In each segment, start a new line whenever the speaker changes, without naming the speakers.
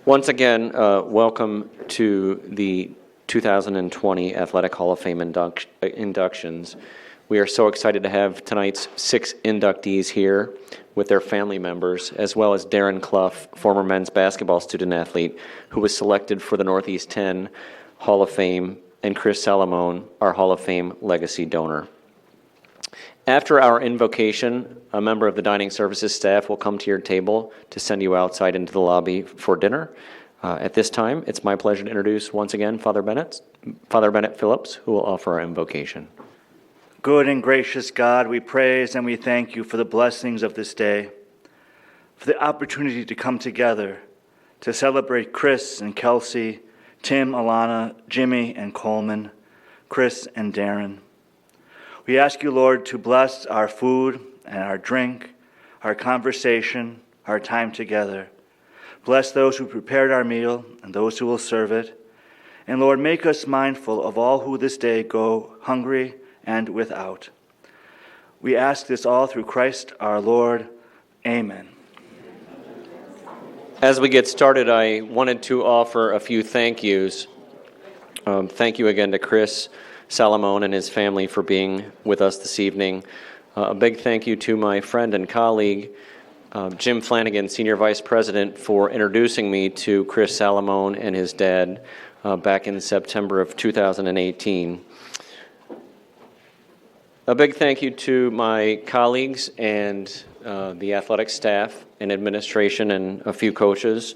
Once again, welcome to the 2020 Athletic Hall of Fame inductions. We are so excited to have tonight's 6 inductees here with their family members, as well as Darren Clough, former men's basketball student athlete, who was selected for the Northeast 10 Hall of Fame, and Chris Salamone, our Hall of Fame legacy donor. After our invocation, a member of the dining services staff will come to your table to send you outside into the lobby for dinner. At this time, it's my pleasure to introduce once again Father Bennett Phillips, who will offer our invocation.
Good and gracious God, we praise and we thank you for the blessings of this day, for the opportunity to come together to celebrate Chris and Kelsey, Tim, Alana, Jimmy, and Coleman, Chris and Darren. We ask you, Lord, to bless our food and our drink, our conversation, our time together. Bless those who prepared our meal and those who will serve it. And Lord, make us mindful of all who this day go hungry and without. We ask this all through Christ our Lord. Amen.
As we get started, I wanted to offer a few thank yous. Thank you again to Chris Salamone and his family for being with us this evening. A big thank you to my friend and colleague, Jim Flanagan, Senior Vice President, for introducing me to Chris Salamone and his dad back in September of 2018. A big thank you to my colleagues and the athletic staff and administration and a few coaches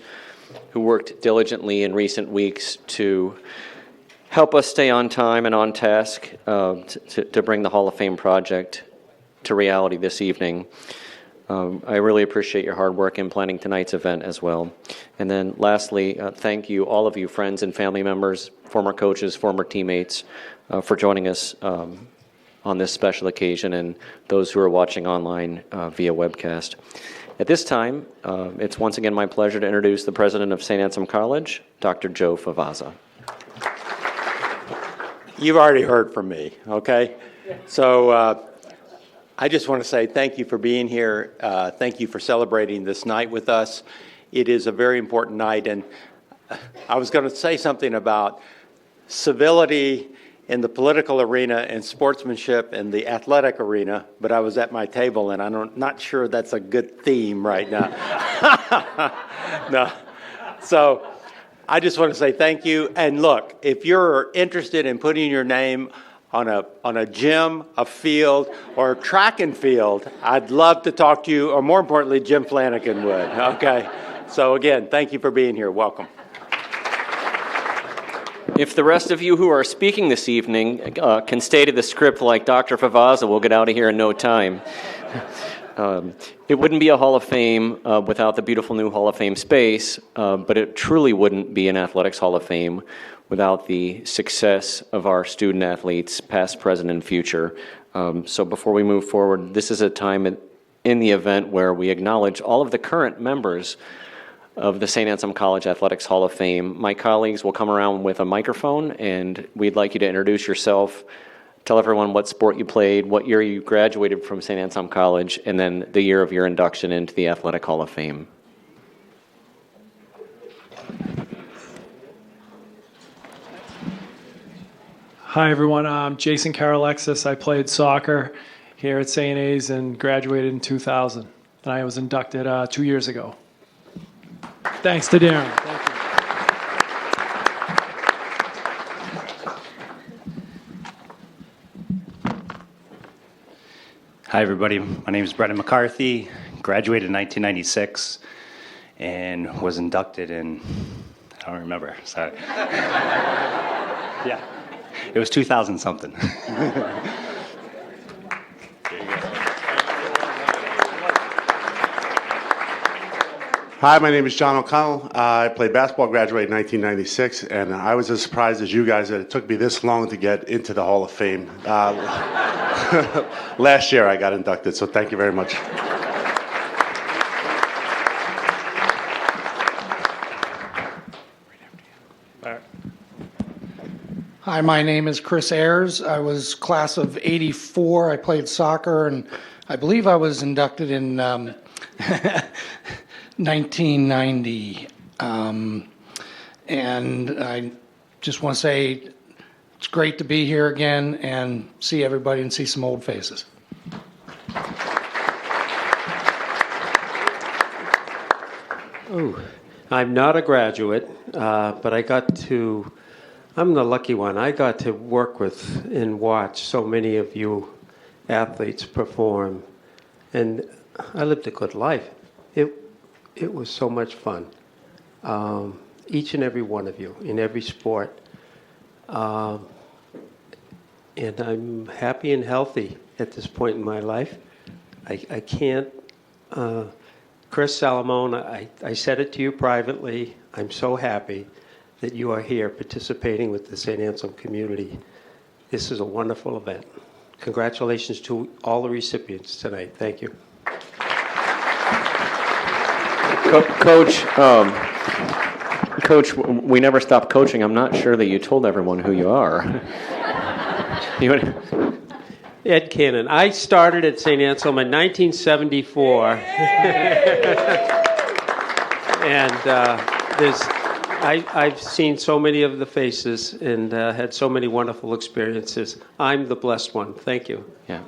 who worked diligently in recent weeks to help us stay on time and on task to bring the Hall of Fame project to reality this evening. I really appreciate your hard work in planning tonight's event as well. And then lastly, thank you, all of you friends and family members, former coaches, former teammates, for joining us on this special occasion, and those who are watching online via webcast. At this time, it's once again my pleasure to introduce the president of St. Anselm College, Dr. Joe Favazza.
You've already heard from me, okay? So I just want to say thank you for being here. Thank you for celebrating this night with us. It is a very important night, and I was going to say something about civility in the political arena and sportsmanship in the athletic arena, but I was at my table, and I'm not sure that's a good theme right now. No. So I just want to say thank you. And look, if you're interested in putting your name on a gym, a field, or a track and field, I'd love to talk to you, or more importantly, Jim Flanagan would, okay? So again, thank you for being here. Welcome.
If the rest of you who are speaking this evening can stay to the script like Dr. Favazza, we'll get out of here in no time. It wouldn't be a Hall of Fame without the beautiful new Hall of Fame space, but it truly wouldn't be an Athletics Hall of Fame without the success of our student athletes, past, present, and future. So before we move forward, this is a time in the event where we acknowledge all of the current members of the St. Anselm College Athletics Hall of Fame. My colleagues will come around with a microphone, and we'd like you to introduce yourself, tell everyone what sport you played, what year you graduated from St. Anselm College, and then the year of your induction into the Athletic Hall of Fame.
Hi, everyone. I'm Jason Karalexis. I played soccer here at St. A's and graduated in 2000. And I was inducted 2 years ago. Thanks to Darren. Thank you.
Hi, everybody. My name is Brendan McCarthy. Graduated in 1996 and was inducted in, I don't remember, sorry. Yeah, it was 2000 something.
Hi, my name is John O'Connell. I played basketball, graduated in 1996, and I was as surprised as you guys that it took me this long to get into the Hall of Fame. Last year I got inducted, so thank you very much.
Hi, my name is Chris Ayers. I was class of '84. I played soccer, and I believe I was inducted in 1990. And I just want to say it's great to be here again and see everybody and see some old faces.
Oh, I'm not a graduate, but I'm the lucky one. I got to work with and watch so many of you athletes perform, and I lived a good life. It was so much fun. Each and every one of you in every sport. And I'm happy and healthy at this point in my life. I can't... Chris Salamone, I said it to you privately. I'm so happy that you are here participating with the St. Anselm community. This is a wonderful event. Congratulations to all the recipients tonight. Thank you.
Coach, we never stop coaching. I'm not sure that you told everyone who you are.
Ed Cannon. I started at St. Anselm in 1974. And I've seen so many of the faces and had so many wonderful experiences. I'm the blessed one. Thank you.
Yeah.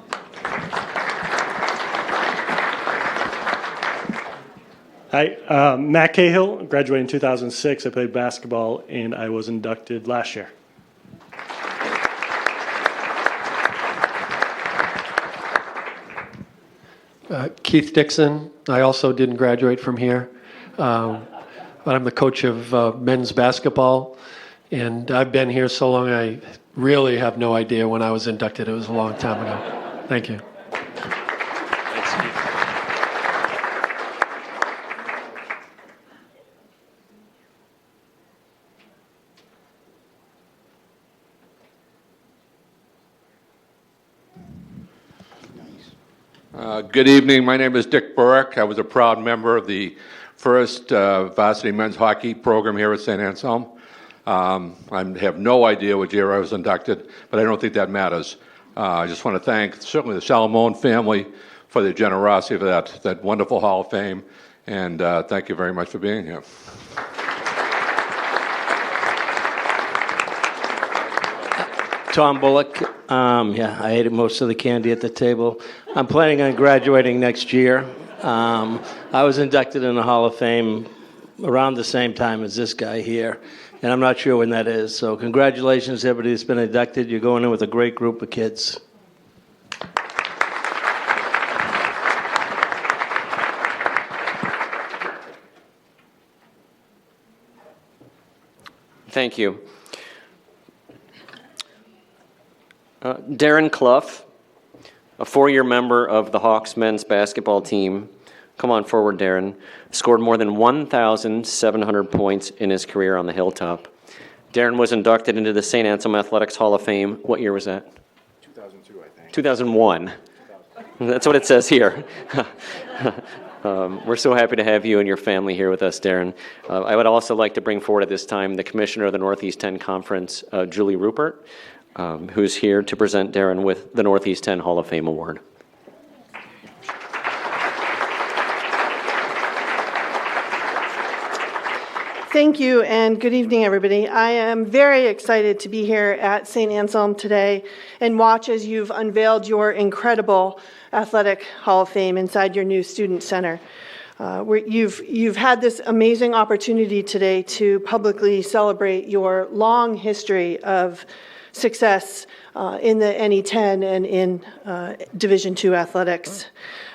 Hi, Matt Cahill, graduated in 2006. I played basketball, and I was inducted last year.
Keith Dixon. I also didn't graduate from here, but I'm the coach of men's basketball, and I've been here so long I really have no idea when I was inducted. It was a long time ago. Thank you.
Thanks, Keith.
Good evening. My name is Dick Burke. I was a proud member of the first varsity men's hockey program here at St. Anselm. I have no idea what year I was inducted, but I don't think that matters. I just want to thank certainly the Salamone family for their generosity for that wonderful Hall of Fame, and thank you very much for being here.
Tom Bullock. I ate most of the candy at the table. I'm planning on graduating next year. I was inducted in the Hall of Fame around the same time as this guy here, and I'm not sure when that is. So congratulations to everybody that's been inducted. You're going in with a great group of kids.
Thank you. Darren Clough, a four-year member of the Hawks men's basketball team. Come on forward, Darren. Scored more than 1,700 points in his career on the Hilltop. Darren was inducted into the St. Anselm Athletics Hall of Fame. What year was that?
2002, I think.
2001. That's what it says here. We're so happy to have you and your family here with us, Darren. I would also like to bring forward at this time the Commissioner of the Northeast 10 Conference, Julie Rupert, who's here to present Darren with the Northeast 10 Hall of Fame Award.
Thank you, and good evening, everybody. I am very excited to be here at St. Anselm today and watch as you've unveiled your incredible athletic Hall of Fame inside your new student center. You've had this amazing opportunity today to publicly celebrate your long history of success in the NE10 and in Division II athletics.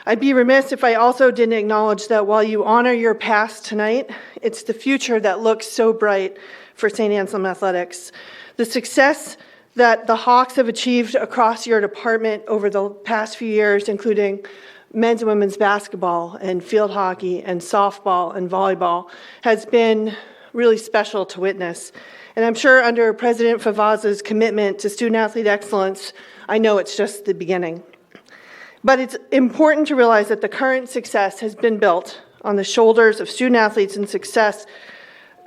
I'd be remiss if I also didn't acknowledge that while you honor your past tonight, it's the future that looks so bright for St. Anselm Athletics. The success that the Hawks have achieved across your department over the past few years, including men's and women's basketball and field hockey and softball and volleyball, has been really special to witness. And I'm sure under President Favaz's commitment to student-athlete excellence, I know it's just the beginning. But it's important to realize that the current success has been built on the shoulders of student-athletes, and success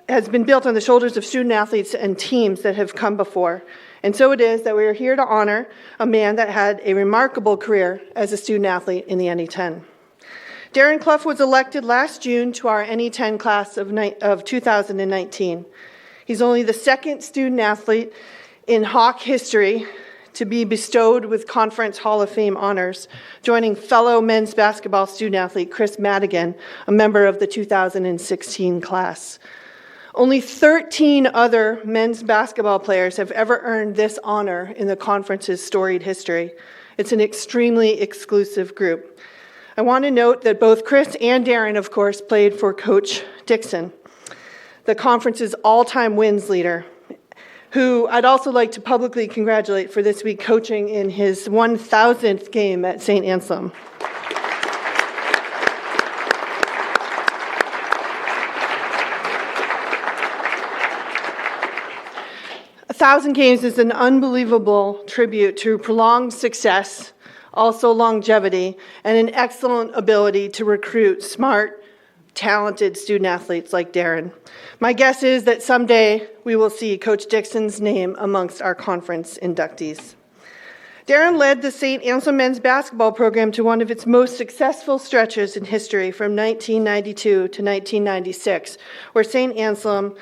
has been built on the shoulders of student-athletes and teams that have come before. And so it is that we are here to honor a man that had a remarkable career as a student-athlete in the NE10. Darren Clough was elected last June to our NE10 class of 2019. He's only the second student athlete in Hawk history to be bestowed with Conference Hall of Fame honors, joining fellow men's basketball student athlete Chris Madigan, a member of the 2016 class. Only 13 other men's basketball players have ever earned this honor in the conference's storied history. It's an extremely exclusive group. I want to note that both Chris and Darren, of course, played for Coach Dixon, the conference's all-time wins leader, who I'd also like to publicly congratulate for this week coaching in his 1,000th game at St. Anselm. A 1,000 games is an unbelievable tribute to prolonged success, also longevity, and an excellent ability to recruit smart, talented student athletes like Darren. My guess is that someday we will see Coach Dixon's name amongst our conference inductees. Darren led the St. Anselm men's basketball program to one of its most successful stretches in history from 1992 to 1996, where St. Anselm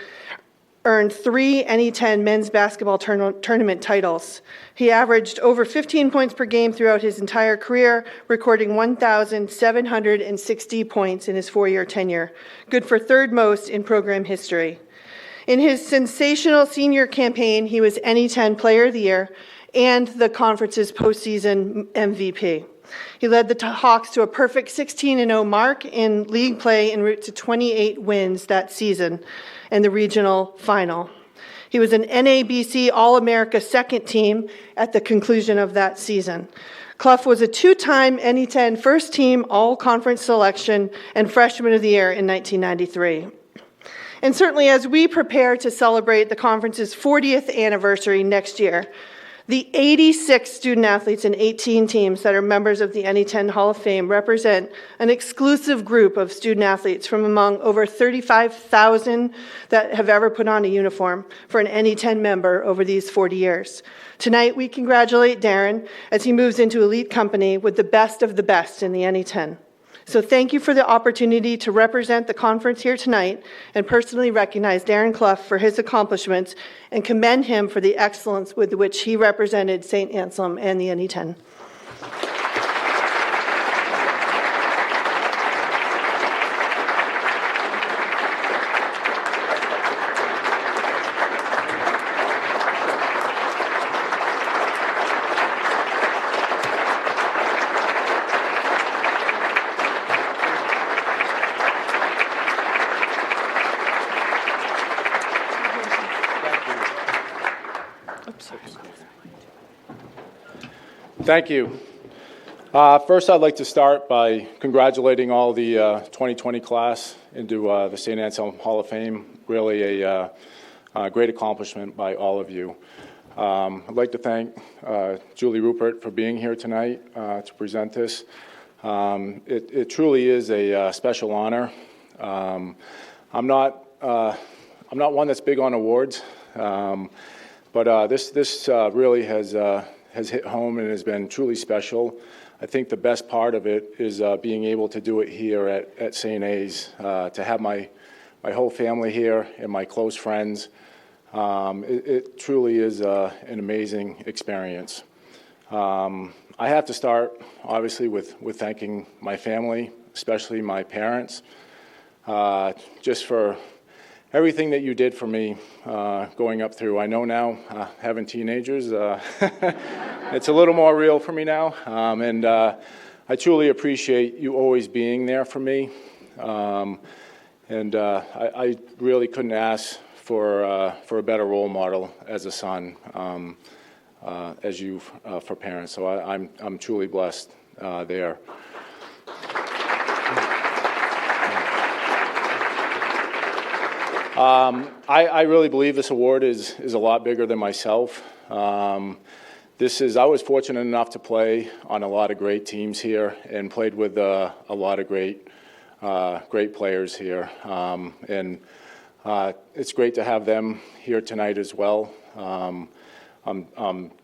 earned 3 NE10 men's basketball tournament titles. He averaged over 15 points per game throughout his entire career, recording 1,760 points in his 4-year tenure, good for third most in program history. In his sensational senior campaign, he was NE10 Player of the Year and the conference's postseason MVP. He led the Hawks to a perfect 16-0 mark in league play en route to 28 wins that season and the regional final. He was an NABC All-America second team at the conclusion of that season. Clough was a 2-time NE10 first team all-conference selection and freshman of the year in 1993. And certainly as we prepare to celebrate the conference's 40th anniversary next year, the 86 student athletes and 18 teams that are members of the NE10 Hall of Fame represent an exclusive group of student athletes from among over 35,000 that have ever put on a uniform for an NE10 member over these 40 years. Tonight, we congratulate Darren as he moves into elite company with the best of the best in the NE10. So thank you for the opportunity to represent the conference here tonight and personally recognize Darren Clough for his accomplishments and commend him for the excellence with which he represented St. Anselm and the NE10.
Thank you. First, I'd like to start by congratulating all the 2020 class into the St. Anselm Hall of Fame. Really a great accomplishment by all of you. I'd like to thank Julie Rupert for being here tonight to present this. It truly is a special honor. I'm not one that's big on awards, but this really has hit home and has been truly special. I think the best part of it is being able to do it here at St. A's, to have my whole family here and my close friends. It truly is an amazing experience. I have to start, obviously, with thanking my family, especially my parents, just for everything that you did for me going up through. I know now, having teenagers, it's a little more real for me now, and I truly appreciate you always being there for me, and I really couldn't ask for a better role model as a son, as you for parents. So I'm truly blessed there. I really believe this award is a lot bigger than myself. I was fortunate enough to play on a lot of great teams here and played with a lot of great players here. And it's great to have them here tonight as well. I'm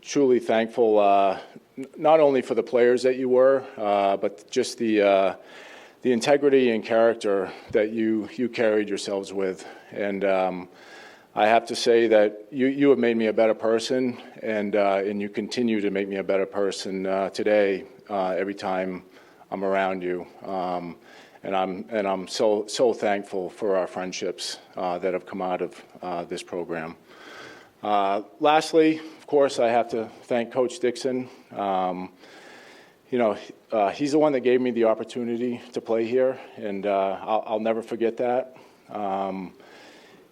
truly thankful, not only for the players that you were, but just the integrity and character that you carried yourselves with. And I have to say that you have made me a better person, and you continue to make me a better person today every time I'm around you. And I'm so thankful for our friendships that have come out of this program. Lastly, of course, I have to thank Coach Dixon. He's the one that gave me the opportunity to play here, and I'll never forget that.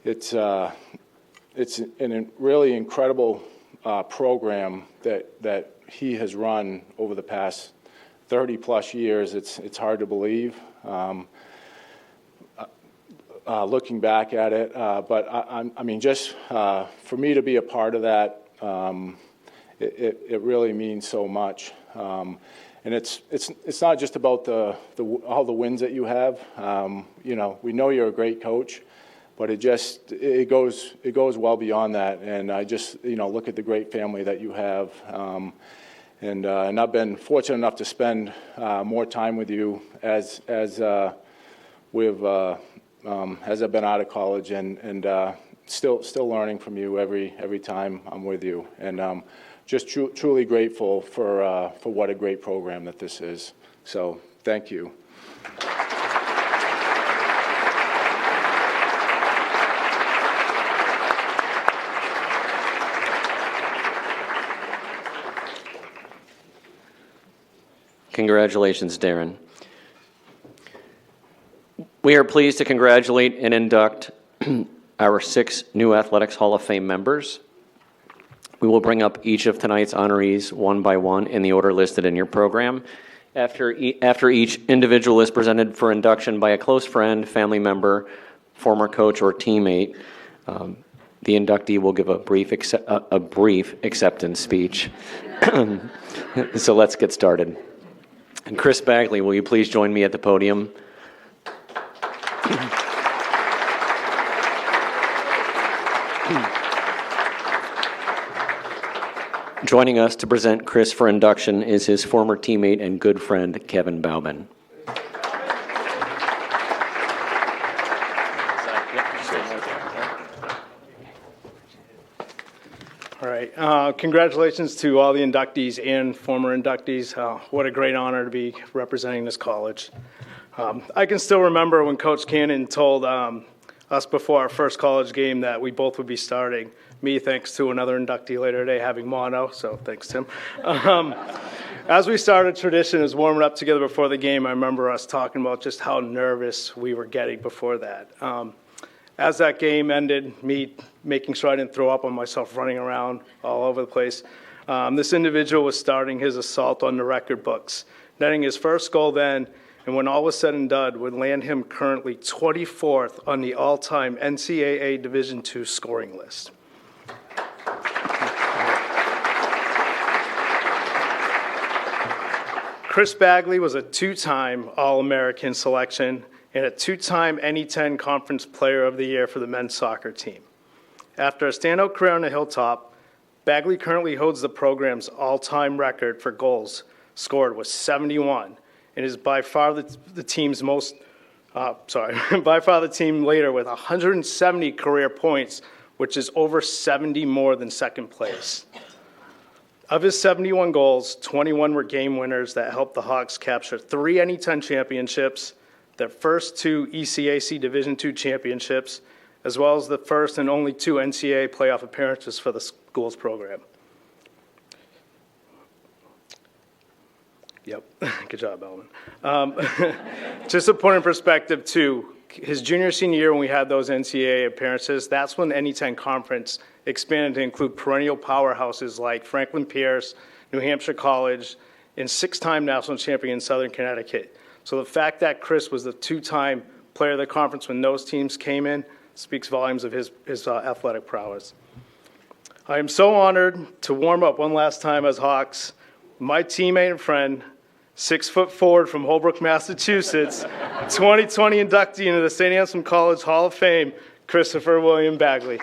It's a really incredible program that he has run over the past 30-plus years. It's hard to believe. Looking back at it, but I mean, just for me to be a part of that, it really means so much. And it's not just about all the wins that you have. We know you're a great coach, but it goes well beyond that. And I just look at the great family that you have. And I've been fortunate enough to spend more time with you as I've been out of college, and still learning from you every time I'm with you, and just truly grateful for what a great program that this is. So thank you.
Congratulations, Darren. We are pleased to congratulate and induct our 6 new Athletics Hall of Fame members. We will bring up each of tonight's honorees one by one in the order listed in your program. After each individual is presented for induction by a close friend, family member, former coach, or teammate, the inductee will give a brief acceptance speech. So let's get started. And Chris Bagley, will you please join me at the podium? Joining us to present Chris for induction is his former teammate and good friend, Kevin Bauman.
All right. Congratulations to all the inductees and former inductees. What a great honor to be representing this college. I can still remember when Coach Cannon told us before our first college game that we both would be starting. Me, thanks to another inductee later today, having mono, so thanks, Tim. As we started tradition, as warming up together before the game, I remember us talking about just how nervous we were getting before that. As that game ended, me making sure I didn't throw up on myself, running around all over the place, this individual was starting his assault on the record books, netting his first goal then, and when all was said and done, would land him currently 24th on the all-time NCAA Division II scoring list. Chris Bagley was a 2-time All-American selection and a 2-time NE10 Conference Player of the Year for the men's soccer team. After a standout career on the Hilltop, Bagley currently holds the program's all-time record for goals scored with 71, and is by far the team's most, by far the team leader with 170 career points, which is over 70 more than second place. Of his 71 goals, 21 were game winners that helped the Hawks capture 3 NE10 championships, their first 2 ECAC Division II championships, as well as the first and only 2 NCAA playoff appearances for the school's program. Yep, good job, Bellman. Just to put in perspective, too, his senior year when we had those NCAA appearances, that's when the NE10 Conference expanded to include perennial powerhouses like Franklin Pierce, New Hampshire College, and 6-time national champion in Southern Connecticut. So the fact that Chris was the 2-time player of the conference when those teams came in speaks volumes of his athletic prowess. I am so honored to warm up one last time as Hawks, my teammate and friend, 6 foot forward from Holbrook, Massachusetts, 2020 inductee into the St. Anselm College Hall of Fame, Christopher William Bagley.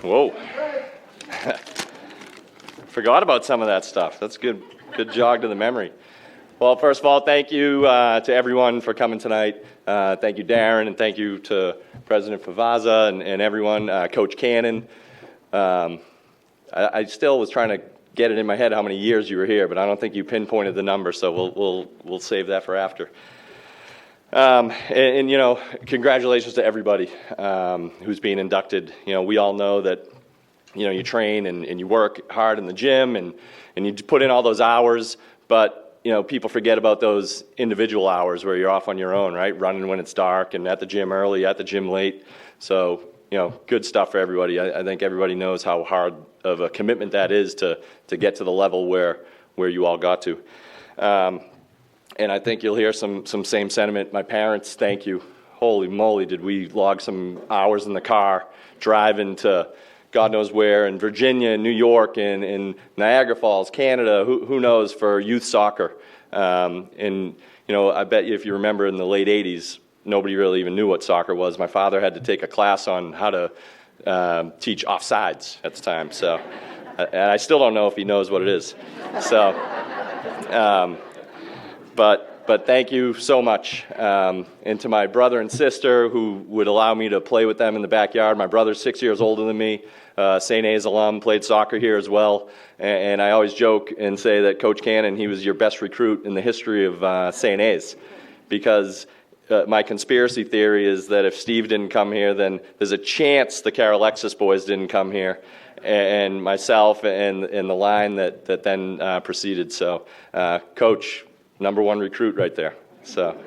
Whoa. Forgot about some of that stuff. That's good. Good jog to the memory. Well, first of all, thank you to everyone for coming tonight. Thank you, Darren, and thank you to President Favazza and everyone, Coach Cannon. I still was trying to get it in my head how many years you were here, but I don't think you pinpointed the number, so we'll save that for after. And you know, congratulations to everybody who's being inducted. You know, we all know that, you know, you train and you work hard in the gym and you put in all those hours, but you know, people forget about those individual hours where you're off on your own, right? Running when it's dark and at the gym early, at the gym late. So, you know, good stuff for everybody. I think everybody knows how hard of a commitment that is to get to the level where you all got to. And I think you'll hear some same sentiment. My parents, thank you. Holy moly, did we log some hours in the car driving to God knows where, in Virginia, and New York, and in Niagara Falls, Canada, who knows, for youth soccer. And, you know, I bet you if you remember in the late 80s, nobody really even knew what soccer was. My father had to take a class on how to teach offsides at the time. So, and I still don't know if he knows what it is. So, but thank you so much. And to my brother and sister who would allow me to play with them in the backyard. My brother's 6 years older than me. St. A's alum, played soccer here as well. And I always joke and say that Coach Cannon, he was your best recruit in the history of St. A's. Because my conspiracy theory is that if Steve didn't come here, then there's a chance the Carolexis boys didn't come here. And myself and the line that then proceeded. So, Coach, #1 recruit right there. So,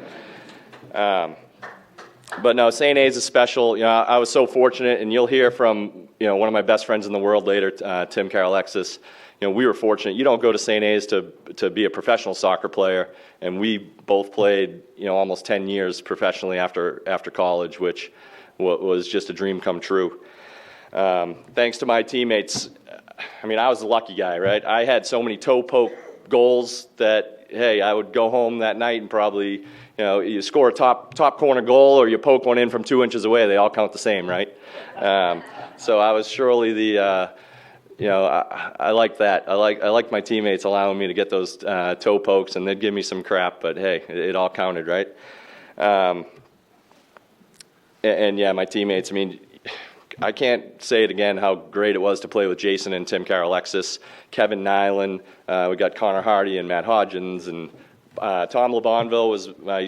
but no, St. A's is special. You know, I was so fortunate, and you'll hear from, you know, one of my best friends in the world later, Tim Carolexis. You know, we were fortunate. You don't go to St. A's to be a professional soccer player, and we both played, you know, almost 10 years professionally after college, which was just a dream come true. Thanks to my teammates. I mean, I was the lucky guy, right? I had so many toe poke goals that, hey, I would go home that night and probably, you know, you score a top corner goal or you poke one in from 2 inches away, they all count the same, right? So I was surely the, you know, I like that. I like my teammates allowing me to get those toe pokes, and they'd give me some crap, but hey, it all counted, right? And yeah, my teammates, I mean, I can't say it again how great it was to play with Jason and Tim Carolexis, Kevin Nyland, we got Connor Hardy and Matt Hodgins, and Tom LeBonville was my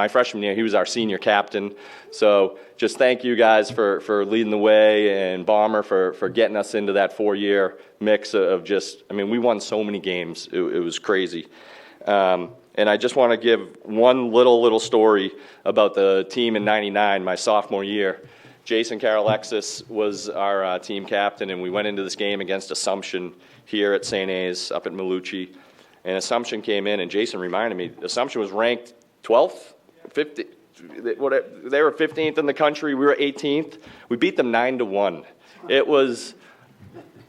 freshman year. He was our senior captain. So just thank you guys for leading the way, and Bomber for getting us into that 4-year mix of just, I mean, we won so many games. It was crazy. And I just want to give one little story about the team in '99, my sophomore year. Jason Carolexis was our team captain, and we went into this game against Assumption here at St. A's up at Malucci. And Assumption came in, and Jason reminded me, Assumption was ranked 12th, 50. They were 15th in the country. We were 18th. We beat them 9-1. It was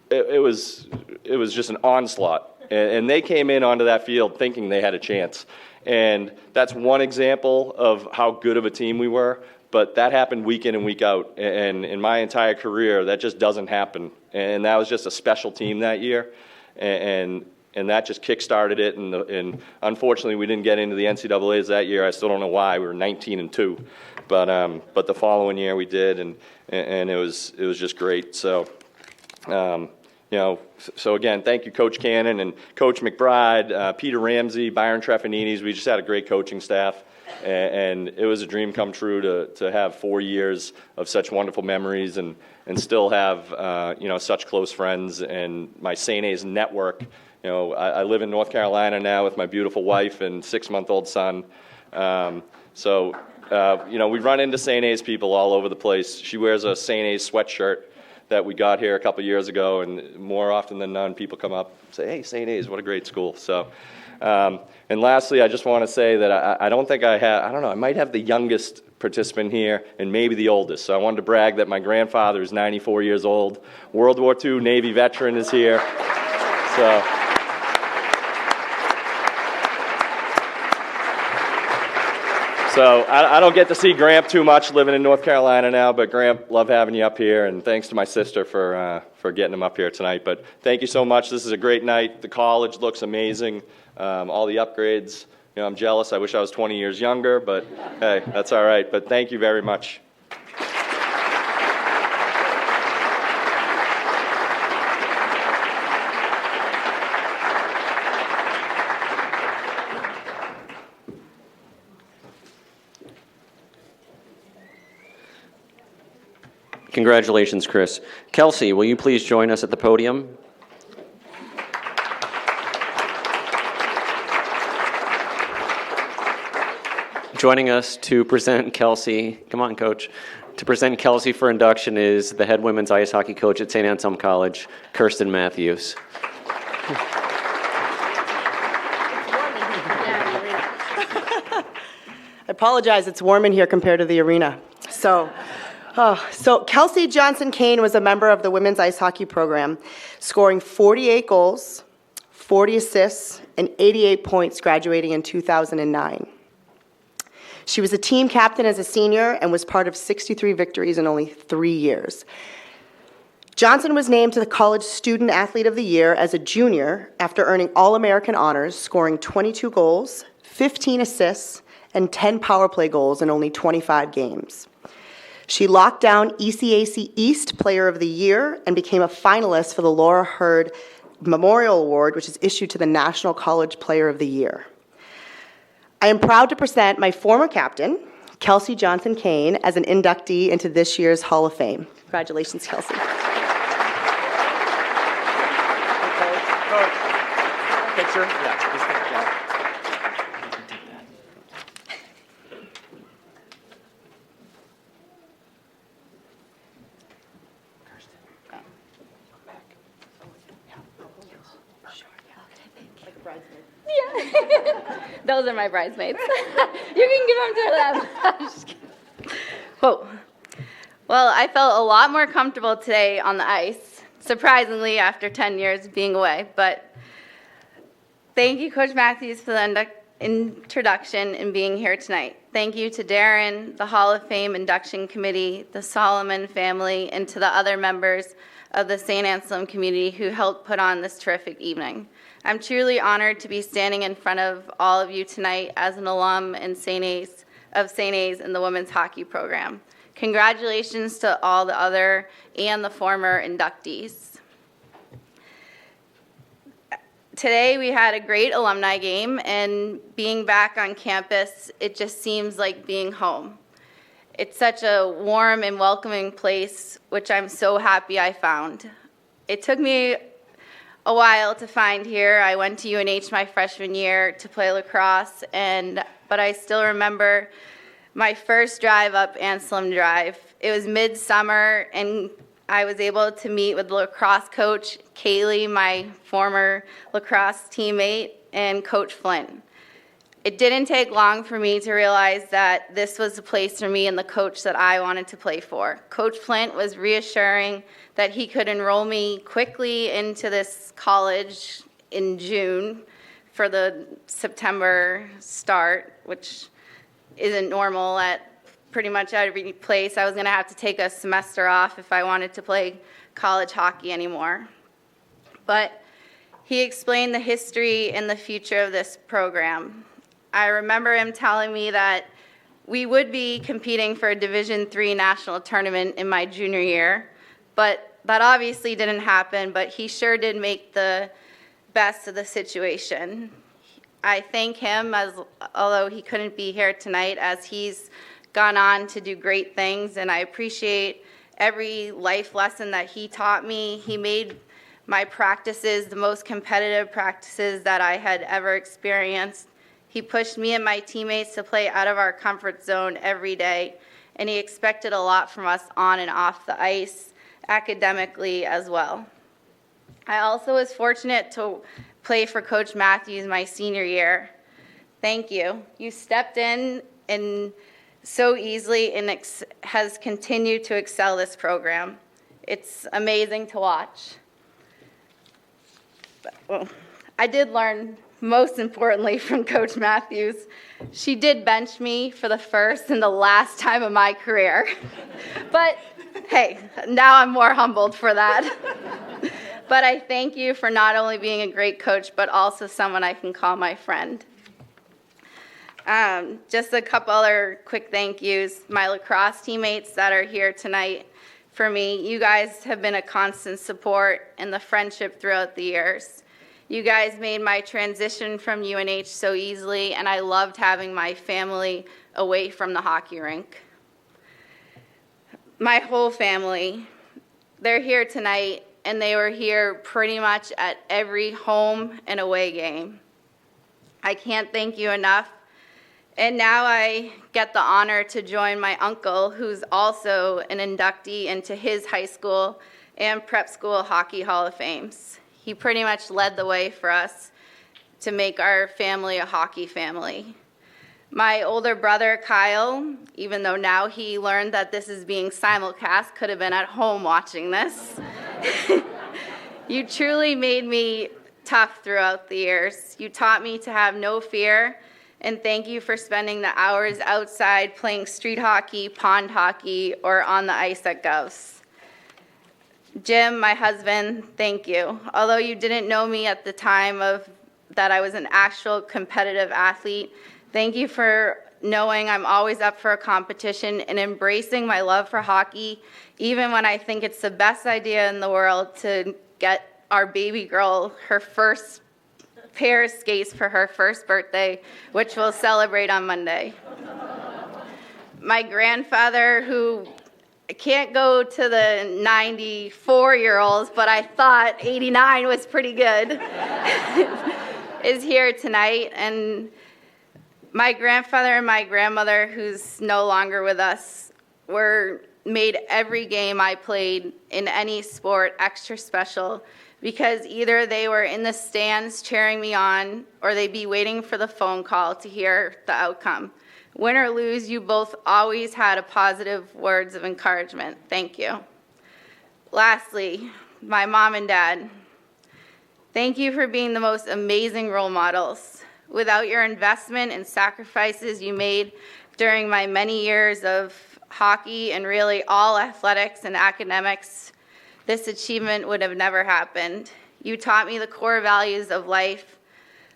just an onslaught. And they came in onto that field thinking they had a chance. And that's one example of how good of a team we were. But that happened week in and week out. And in my entire career, that just doesn't happen. And that was just a special team that year. And that just kick-started it. And unfortunately, we didn't get into the NCAAs that year. I still don't know why. We were 19-2. But the following year we did, and it was just great. So, you know, so again, thank you, Coach Cannon and Coach McBride, Peter Ramsey, Byron Trefanides. We just had a great coaching staff. And it was a dream come true to have 4 years of such wonderful memories and still have, you know, such close friends and my St. A's network. You know, I live in North Carolina now with my beautiful wife and 6-month-old son. So, you know, we run into St. A's people all over the place. She wears a St. A's sweatshirt that we got here a couple years ago, and more often than none, people come up and say, hey, St. A's, what a great school. So, and lastly, I just want to say that I don't think I don't know, I might have the youngest participant here and maybe the oldest. So I wanted to brag that my grandfather is 94 years old. World War II Navy veteran is here. So I don't get to see Gramp too much living in North Carolina now, but Gramp, love having you up here, and thanks to my sister for getting him up here tonight. But thank you so much. This is a great night. The college looks amazing. All the upgrades. You know, I'm jealous. I wish I was 20 years younger, but hey, that's all right. But thank you very much.
Congratulations, Chris. Kelsey, will you please join us at the podium? Joining us to present Kelsey, come on, Coach. To present Kelsey for induction is the head women's ice hockey coach at St. Anselm College, Kirsten Matthews.
I apologize, it's warm in here compared to the arena. So Kelsey Johnson-Kane was a member of the women's ice hockey program, scoring 48 goals, 40 assists, and 88 points graduating in 2009. She was a team captain as a senior and was part of 63 victories in only 3 years. Johnson was named to the College Student Athlete of the Year as a junior after earning All-American honors, scoring 22 goals, 15 assists, and 10 power play goals in only 25 games. She locked down ECAC East Player of the Year and became a finalist for the Laura Hurd Memorial Award, which is issued to the National College Player of the Year. I am proud to present my former captain, Kelsey Johnson-Kane, as an inductee into this year's Hall of Fame. Congratulations, Kelsey.
Picture? Yeah.
Those are my bridesmaids. You can give them to them. I'm just kidding. Whoa. Well, I felt a lot more comfortable today on the ice, surprisingly, after 10 years of being away. But thank you, Coach Matthews, for the introduction and being here tonight. Thank you to Darren, the Hall of Fame Induction Committee, the Solomon family, and to the other members of the St. Anselm community who helped put on this terrific evening. I'm truly honored to be standing in front of all of you tonight as an alum in St. A's in the women's hockey program. Congratulations to all the other and the former inductees. Today we had a great alumni game, and being back on campus, it just seems like being home. It's such a warm and welcoming place, which I'm so happy I found. It took me a while to find here. I went to UNH my freshman year to play lacrosse, but I still remember my first drive up Anselm Drive. It was midsummer, and I was able to meet with the lacrosse coach, Kaylee, my former lacrosse teammate, and Coach Flynn. It didn't take long for me to realize that this was the place for me and the coach that I wanted to play for. Coach Flint was reassuring that he could enroll me quickly into this college in June for the September start, which isn't normal at pretty much every place. I was going to have to take a semester off if I wanted to play college hockey anymore. But he explained the history and the future of this program. I remember him telling me that we would be competing for a Division III national tournament in my junior year, but that obviously didn't happen, but he sure did make the best of the situation. I thank him, although he couldn't be here tonight, as he's gone on to do great things, and I appreciate every life lesson that he taught me. He made my practices the most competitive practices that I had ever experienced. He pushed me and my teammates to play out of our comfort zone every day, and he expected a lot from us on and off the ice, academically as well. I also was fortunate to play for Coach Matthews my senior year. Thank you. You stepped in and so easily and has continued to excel this program. It's amazing to watch. But, well, I did learn most importantly from Coach Matthews. She did bench me for the first and the last time of my career. But hey, now I'm more humbled for that. But I thank you for not only being a great coach, but also someone I can call my friend. Just a couple other quick thank yous. My lacrosse teammates that are here tonight for me, you guys have been a constant support and the friendship throughout the years. You guys made my transition from UNH so easily, and I loved having my family away from the hockey rink. My whole family, they're here tonight, and they were here pretty much at every home and away game. I can't thank you enough. And now I get the honor to join my uncle, who's also an inductee into his high school and prep school hockey Hall of Fames. He pretty much led the way for us to make our family a hockey family. My older brother, Kyle, even though now he learned that this is being simulcast, could have been at home watching this. You truly made me tough throughout the years. You taught me to have no fear, and thank you for spending the hours outside playing street hockey, pond hockey, or on the ice at Govs. Jim, my husband, thank you. Although you didn't know me at the time that I was an actual competitive athlete, thank you for knowing I'm always up for a competition and embracing my love for hockey, even when I think it's the best idea in the world to get our baby girl her first pair of skates for her first birthday, which we'll celebrate on Monday. My grandfather, who can't go to the 94-year-olds, but I thought 89 was pretty good, is here tonight. And my grandfather and my grandmother, who's no longer with us, made every game I played in any sport extra special, because either they were in the stands cheering me on or they'd be waiting for the phone call to hear the outcome. Win or lose, you both always had a positive words of encouragement. Thank you. Lastly, my mom and dad, thank you for being the most amazing role models. Without your investment and sacrifices you made during my many years of hockey and really all athletics and academics, this achievement would have never happened. You taught me the core values of life: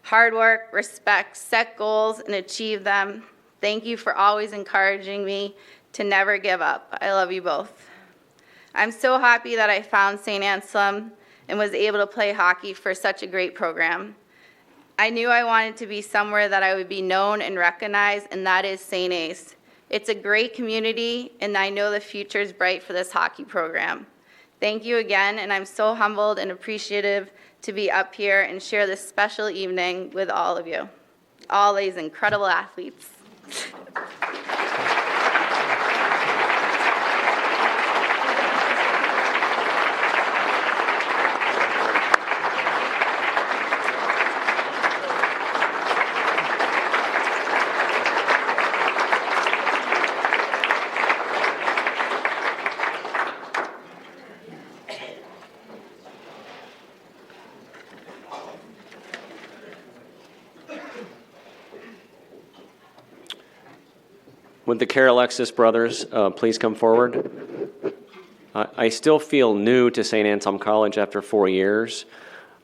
hard work, respect, set goals, and achieve them. Thank you for always encouraging me to never give up. I love you both. I'm so happy that I found St. Anselm and was able to play hockey for such a great program. I knew I wanted to be somewhere that I would be known and recognized, and that is St. A's. It's a great community, and I know the future is bright for this hockey program. Thank you again, and I'm so humbled and appreciative to be up here and share this special evening with all of you, all these incredible athletes.
Would the Alexis brothers please come forward? I still feel new to St. Anselm College after 4 years,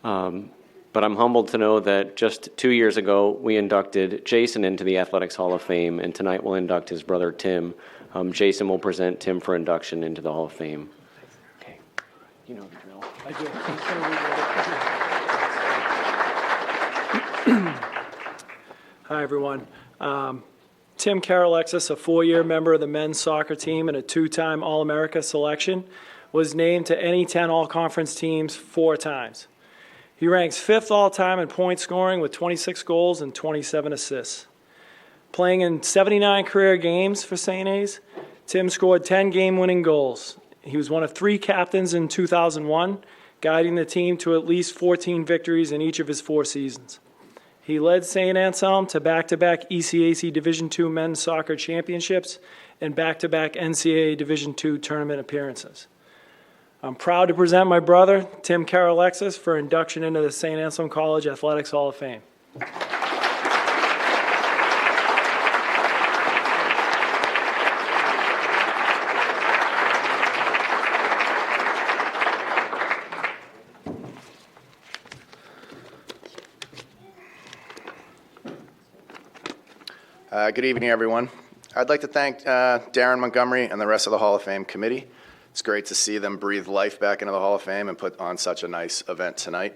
but I'm humbled to know that just 2 years ago we inducted Jason into the Athletics Hall of Fame, and tonight we'll induct his brother Tim. Jason will present Tim for induction into the Hall of Fame. Okay, you know the drill.
I do. Hi, everyone. Tim Alexis, a 4-year member of the men's soccer team and a 2-time All-America selection, was named to any 10 All-Conference teams 4 times. He ranks 5th all-time in point scoring with 26 goals and 27 assists. Playing in 79 career games for St. A's, Tim scored 10 game-winning goals. He was one of 3 captains in 2001, guiding the team to at least 14 victories in each of his 4 seasons. He led St. Anselm to back-to-back ECAC Division II men's soccer championships and back-to-back NCAA Division II tournament appearances. I'm proud to present my brother, Tim Alexis, for induction into the St. Anselm College Athletics Hall of Fame.
Good evening, everyone. I'd like to thank Darren Montgomery and the rest of the Hall of Fame committee. It's great to see them breathe life back into the Hall of Fame and put on such a nice event tonight.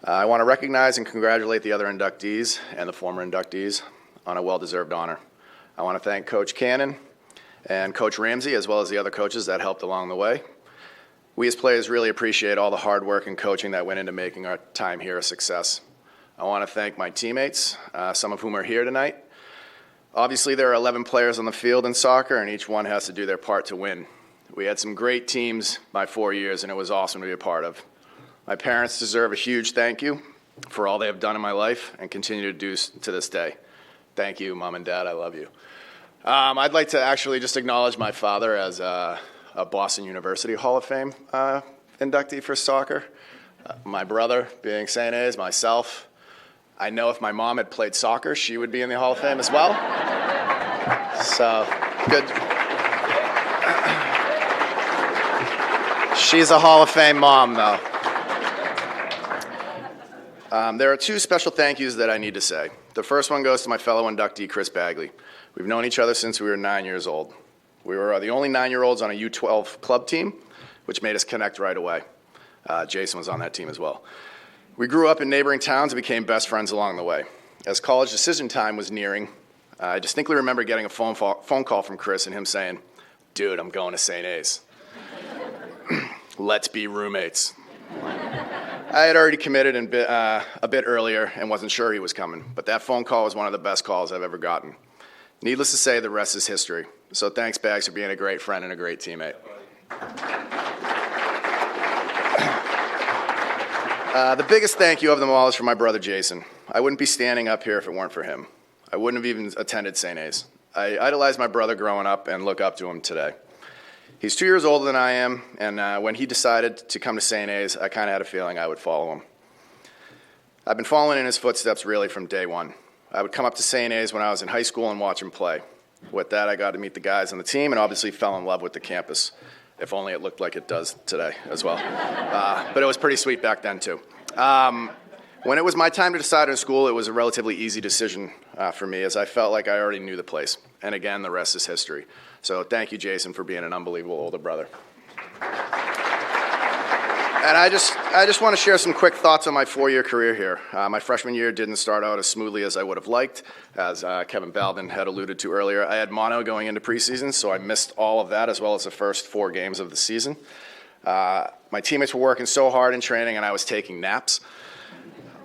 I want to recognize and congratulate the other inductees and the former inductees on a well-deserved honor. I want to thank Coach Cannon and Coach Ramsey, as well as the other coaches that helped along the way. We as players really appreciate all the hard work and coaching that went into making our time here a success. I want to thank my teammates, some of whom are here tonight. Obviously, there are 11 players on the field in soccer, and each one has to do their part to win. We had some great teams my 4 years, and it was awesome to be a part of. My parents deserve a huge thank you for all they have done in my life and continue to do to this day. Thank you, Mom and Dad. I love you. I'd like to actually just acknowledge my father as a Boston University Hall of Fame inductee for soccer. My brother being St. A's, myself. I know if my mom had played soccer, she would be in the Hall of Fame as well. So, good. She's a Hall of Fame mom, though. There are two special thank yous that I need to say. The first one goes to my fellow inductee, Chris Bagley. We've known each other since we were 9 years old. We were the only 9-year-olds on a U12 club team, which made us connect right away. Jason was on that team as well. We grew up in neighboring towns and became best friends along the way. As college decision time was nearing, I distinctly remember getting a phone call from Chris and him saying, "Dude, I'm going to St. A's. Let's be roommates." I had already committed a bit earlier and wasn't sure he was coming, but that phone call was one of the best calls I've ever gotten. Needless to say, the rest is history. So thanks, Bags, for being a great friend and a great teammate. The biggest thank you of them all is for my brother Jason. I wouldn't be standing up here if it weren't for him. I wouldn't have even attended St. A's. I idolized my brother growing up and look up to him today. He's 2 years older than I am, and when he decided to come to St. A's, I kind of had a feeling I would follow him. I've been following in his footsteps really from day one. I would come up to St. A's when I was in high school and watch him play. With that, I got to meet the guys on the team and obviously fell in love with the campus. If only it looked like it does today as well. But it was pretty sweet back then, too. When it was my time to decide on school, it was a relatively easy decision for me, as I felt like I already knew the place. And again, the rest is history. So thank you, Jason, for being an unbelievable older brother. And I just want to share some quick thoughts on my 4-year career here. My freshman year didn't start out as smoothly as I would have liked. As Kevin Balvin had alluded to earlier, I had mono going into preseason, so I missed all of that as well as the first 4 games of the season. My teammates were working so hard in training, and I was taking naps.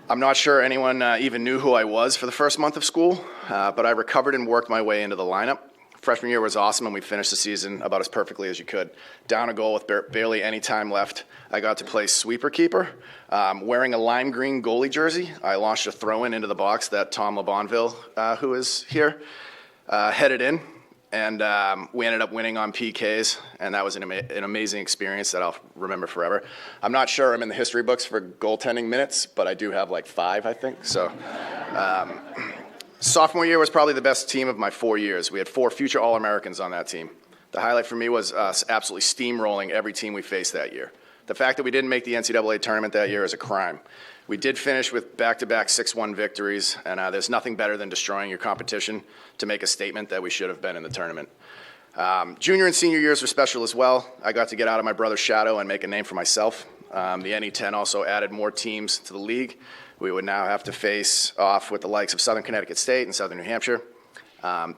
I'm not sure anyone even knew who I was for the first month of school, but I recovered and worked my way into the lineup. Freshman year was awesome, and we finished the season about as perfectly as you could. Down a goal with barely any time left. I got to play sweeper keeper. Wearing a lime green goalie jersey, I launched a throw-in into the box that Tom LeBonville, who is here, headed in. And we ended up winning on PKs, and that was an amazing experience that I'll remember forever. I'm not sure I'm in the history books for goaltending minutes, but I do have like 5, I think. So, sophomore year was probably the best team of my 4 years. We had 4 future All-Americans on that team. The highlight for me was us absolutely steamrolling every team we faced that year. The fact that we didn't make the NCAA tournament that year is a crime. We did finish with back-to-back 6-1 victories, and there's nothing better than destroying your competition to make a statement that we should have been in the tournament. Junior and senior years were special as well. I got to get out of my brother's shadow and make a name for myself. The NE10 also added more teams to the league. We would now have to face off with the likes of Southern Connecticut State and Southern New Hampshire.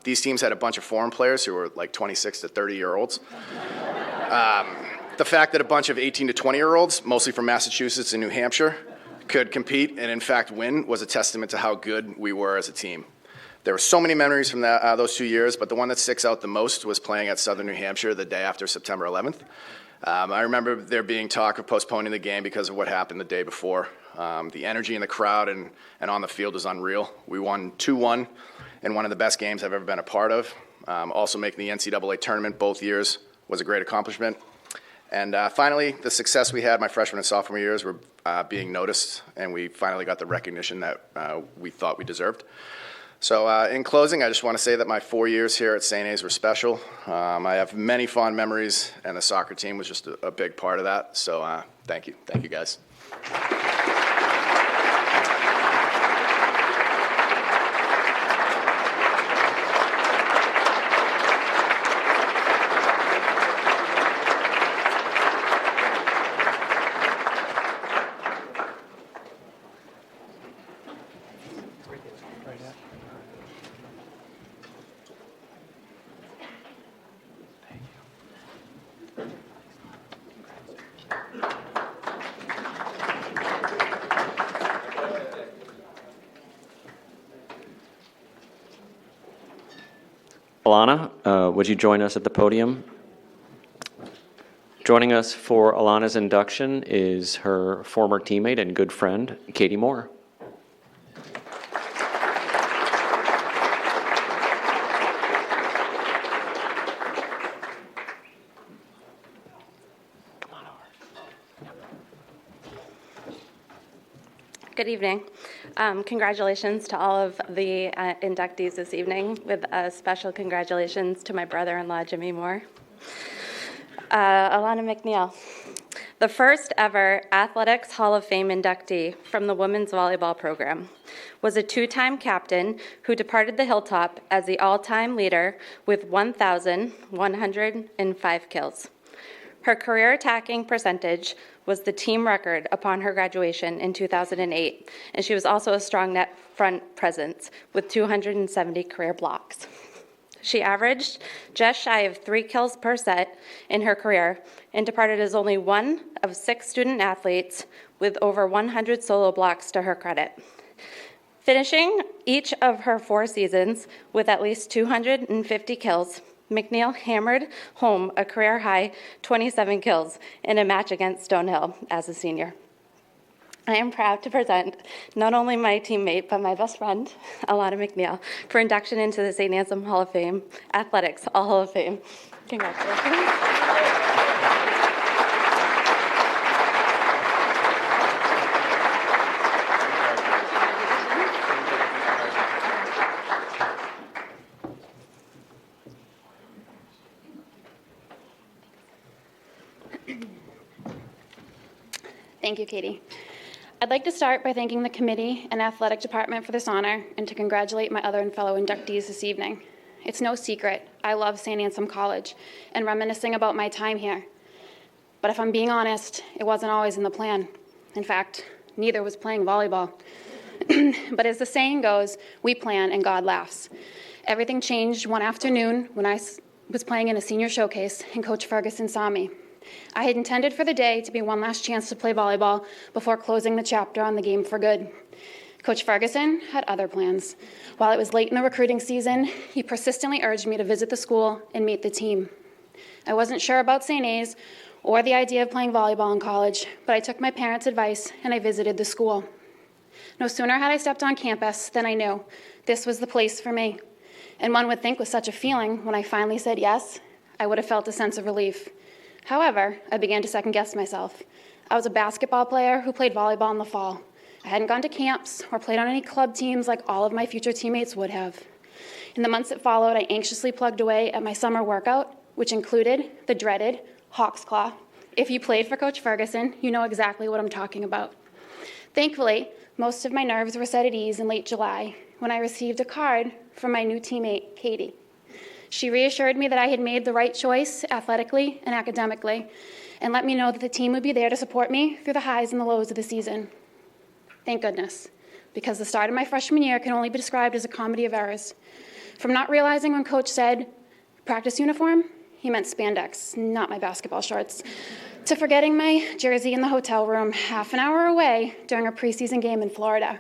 These teams had a bunch of foreign players who were like 26 to 30-year-olds. The fact that a bunch of 18 to 20-year-olds, mostly from Massachusetts and New Hampshire, could compete and in fact win was a testament to how good we were as a team. There were so many memories from those 2 years, but the one that sticks out the most was playing at Southern New Hampshire the day after September 11th. I remember there being talk of postponing the game because of what happened the day before. The energy in the crowd and on the field was unreal. We won 2-1 in one of the best games I've ever been a part of. Also making the NCAA tournament both years was a great accomplishment. And finally, the success we had my freshman and sophomore years were being noticed, and we finally got the recognition that we thought we deserved. So in closing, I just want to say that my 4 years here at St. A's were special. I have many fond memories, and the soccer team was just a big part of that. So thank you. Thank you, guys.
Alana, would you join us at the podium? Joining us for Alana's induction is her former teammate and good friend, Katie Moore.
Good evening. Congratulations to all of the inductees this evening, with a special congratulations to my brother-in-law, Jimmy Moore. Alana McNeil, the first ever Athletics Hall of Fame inductee from the women's volleyball program, was a two-time captain who departed the hilltop as the all-time leader with 1,105 kills. Her career attacking percentage was the team record upon her graduation in 2008, and she was also a strong net front presence with 270 career blocks. She averaged just shy of 3 kills per set in her career and departed as only one of 6 student athletes with over 100 solo blocks to her credit. Finishing each of her 4 seasons with at least 250 kills, McNeil hammered home a career-high 27 kills in a match against Stonehill as a senior. I am proud to present not only my teammate, but my best friend, Alana McNeil, for induction into the St. Anselm Hall of Fame, Athletics Hall of Fame. Congratulations.
Thank you, Katie. I'd like to start by thanking the committee and athletic department for this honor and to congratulate my other and fellow inductees this evening. It's no secret, I love St. Anselm College and reminiscing about my time here. But if I'm being honest, it wasn't always in the plan. In fact, neither was playing volleyball. But as the saying goes, we plan and God laughs. Everything changed one afternoon when I was playing in a senior showcase and Coach Ferguson saw me. I had intended for the day to be one last chance to play volleyball before closing the chapter on the game for good. Coach Ferguson had other plans. While it was late in the recruiting season, he persistently urged me to visit the school and meet the team. I wasn't sure about St. A's or the idea of playing volleyball in college, but I took my parents' advice and I visited the school. No sooner had I stepped on campus than I knew this was the place for me. And one would think with such a feeling, when I finally said yes, I would have felt a sense of relief. However, I began to second-guess myself. I was a basketball player who played volleyball in the fall. I hadn't gone to camps or played on any club teams like all of my future teammates would have. In the months that followed, I anxiously plugged away at my summer workout, which included the dreaded Hawks Claw. If you played for Coach Ferguson, you know exactly what I'm talking about. Thankfully, most of my nerves were set at ease in late July when I received a card from my new teammate, Katie. She reassured me that I had made the right choice athletically and academically, and let me know that the team would be there to support me through the highs and the lows of the season. Thank goodness, because the start of my freshman year can only be described as a comedy of errors. From not realizing when Coach said, practice uniform, he meant spandex, not my basketball shorts, to forgetting my jersey in the hotel room half an hour away during a preseason game in Florida.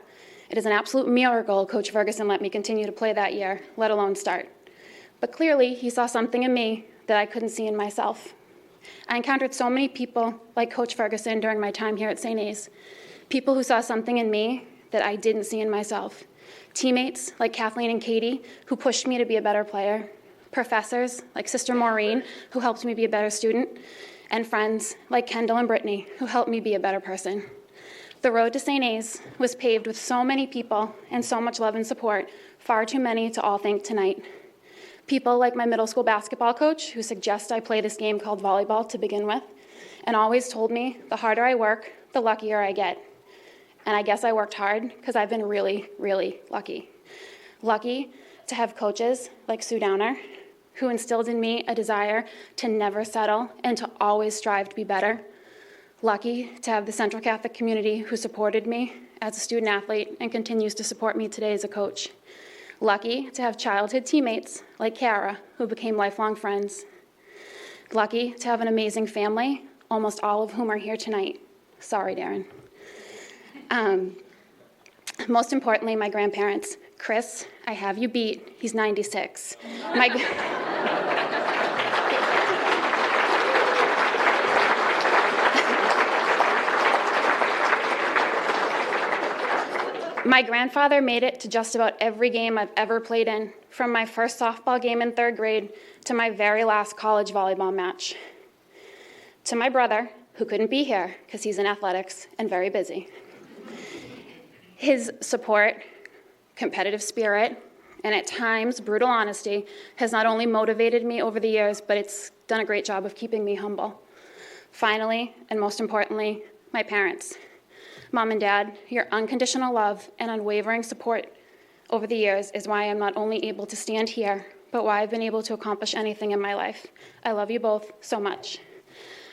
It is an absolute miracle Coach Ferguson let me continue to play that year, let alone start. But clearly, he saw something in me that I couldn't see in myself. I encountered so many people like Coach Ferguson during my time here at St. A's, people who saw something in me that I didn't see in myself. Teammates like Kathleen and Katie, who pushed me to be a better player. Professors like Sister Maureen, who helped me be a better student. and friends like Kendall and Brittany who helped me be a better person. The road to St. A's was paved with so many people and so much love and support, far too many to all thank tonight. People like my middle school basketball coach who suggests I play this game called volleyball to begin with, and always told me the harder I work, the luckier I get. And I guess I worked hard because I've been really, really lucky. Lucky to have coaches like Sue Downer, who instilled in me a desire to never settle and to always strive to be better. Lucky to have the Central Catholic community who supported me as a student athlete and continues to support me today as a coach. Lucky to have childhood teammates like Kara, who became lifelong friends. Lucky to have an amazing family, almost all of whom are here tonight. Sorry, Darren. Most importantly, my grandparents. Chris, I have you beat. He's 96. My grandfather made it to just about every game I've ever played in, from my first softball game in 3rd grade to my very last college volleyball match. To my brother, who couldn't be here because he's in athletics and very busy. His support, competitive spirit, and at times brutal honesty has not only motivated me over the years, but it's done a great job of keeping me humble. Finally, and most importantly, my parents. Mom and Dad, your unconditional love and unwavering support over the years is why I'm not only able to stand here, but why I've been able to accomplish anything in my life. I love you both so much.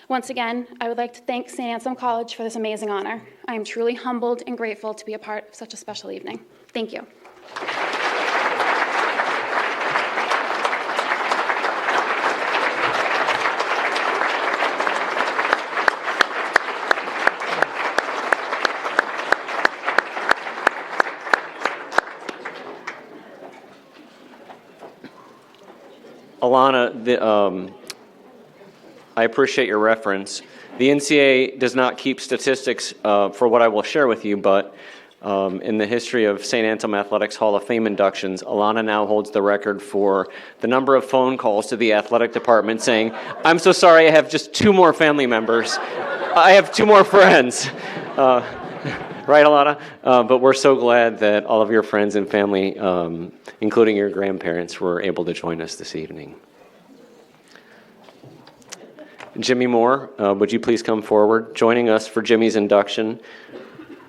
Once again, I would like to thank St. Anselm College for this amazing honor. I am truly humbled and grateful to be a part of such a special evening. Thank you.
Alana, I appreciate your reference. The NCAA does not keep statistics for what I will share with you, but in the history of St. Anselm Athletics Hall of Fame inductions, Alana now holds the record for the number of phone calls to the athletic department saying, "I'm so sorry, I have just 2 more family members. I have 2 more friends." Right, Alana? But we're so glad that all of your friends and family, including your grandparents, were able to join us this evening. Jimmy Moore, would you please come forward? Joining us for Jimmy's induction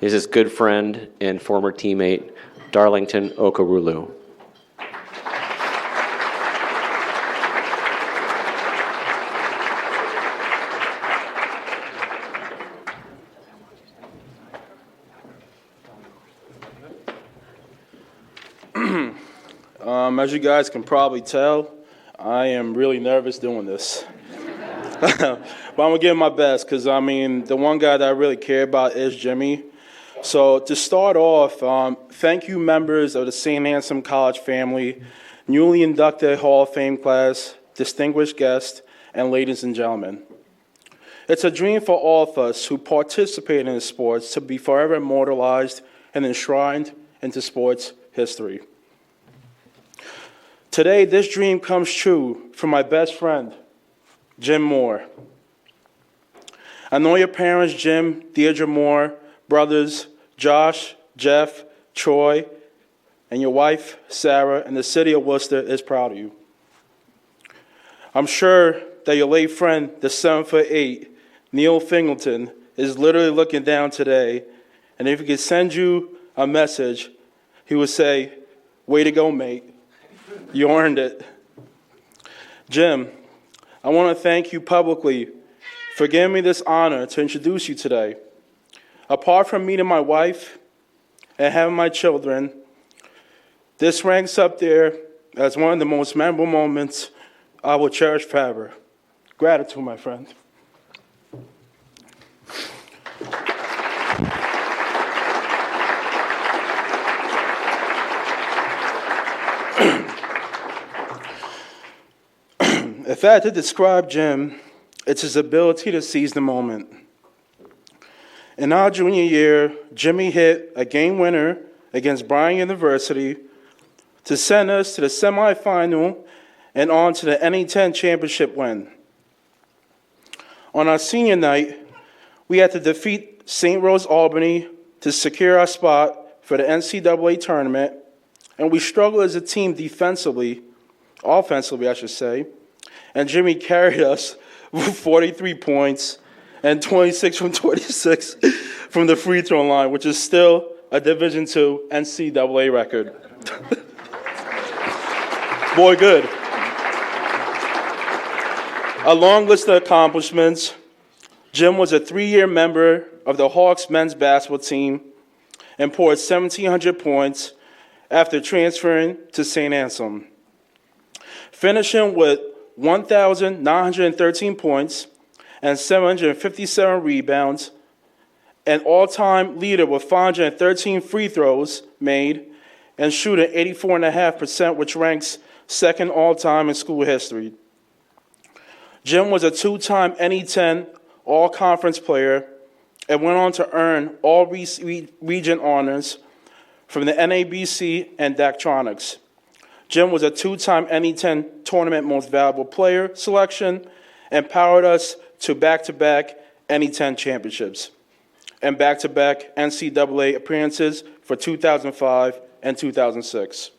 is his good friend and former teammate, Darlington Okarulu.
As you guys can probably tell, I am really nervous doing this. But I'm going to give my best because, the one guy that I really care about is Jimmy. So to start off, thank you members of the St. Anselm College family, newly inducted Hall of Fame class, distinguished guests, and ladies and gentlemen. It's a dream for all of us who participate in sports to be forever immortalized and enshrined into sports history. Today, this dream comes true for my best friend, Jim Moore. I know your parents, Jim, Deirdre Moore, brothers, Josh, Jeff, Troy, and your wife, Sarah, and the city of Worcester is proud of you. I'm sure that your late friend, the 7'8", Neil Fingleton, is literally looking down today, and if he could send you a message, he would say, "Way to go, mate. You earned it." Jim, I want to thank you publicly for giving me this honor to introduce you today. Apart from meeting my wife and having my children, this ranks up there as one of the most memorable moments I will cherish forever. Gratitude, my friend. If I had to describe Jim, it's his ability to seize the moment. In our junior year, Jimmy hit a game winner against Bryan University to send us to the semifinal and on to the NE10 championship win. On our senior night, we had to defeat St. Rose Albany to secure our spot for the NCAA tournament, and we struggled as a team offensively, I should say, and Jimmy carried us with 43 points and 26 from 26 from the free throw line, which is still a Division II NCAA record. Boy, good. A long list of accomplishments. Jim was a 3-year member of the Hawks men's basketball team and poured 1,700 points after transferring to St. Anselm, finishing with 1,913 points and 757 rebounds, an all-time leader with 513 free throws made and shooting 84.5%, which ranks second all-time in school history. Jim was a 2-time NE10 All-Conference player and went on to earn all region honors from the NABC and Daktronics. Jim was a 2-time NE10 Tournament Most Valuable Player selection and powered us to back-to-back NE10 championships and back-to-back NCAA appearances for 2005 and 2006.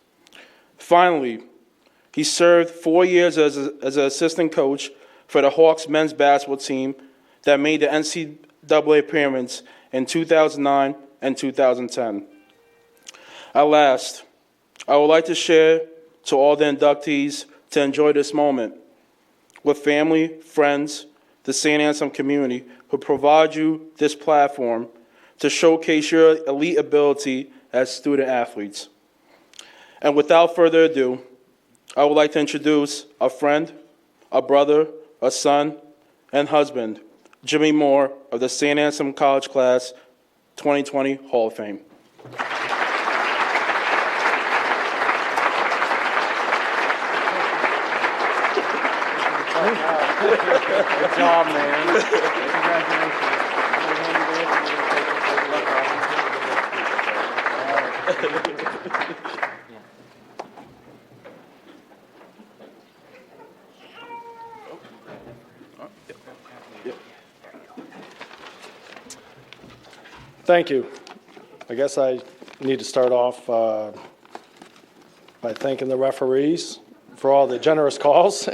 Finally, he served 4 years as an assistant coach for the Hawks men's basketball team that made the NCAA appearance in 2009 and 2010. At last, I would like to share to all the inductees to enjoy this moment with family, friends, the St. Anselm community who provide you this platform to showcase your elite ability as student athletes. And without further ado, I would like to introduce a friend, a brother, a son, and husband, Jimmy Moore of the St. Anselm College Class 2020 Hall of Fame.
Good job, man. Congratulations. Thank you. I guess I need to start off by thanking the referees for all the generous calls.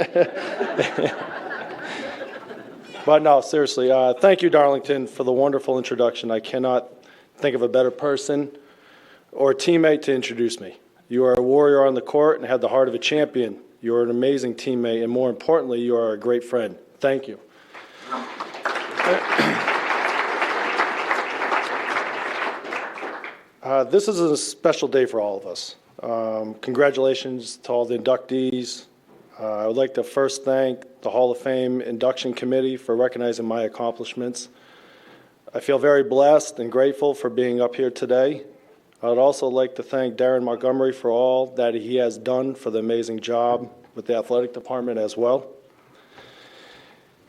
But no, seriously, thank you, Darlington, for the wonderful introduction. I cannot think of a better person or teammate to introduce me. You are a warrior on the court and have the heart of a champion. You are an amazing teammate, and more importantly, you are a great friend. Thank you. This is a special day for all of us. Congratulations to all the inductees. I would like to first thank the Hall of Fame Induction Committee for recognizing my accomplishments. I feel very blessed and grateful for being up here today. I would also like to thank Darren Montgomery for all that he has done for the amazing job with the athletic department as well.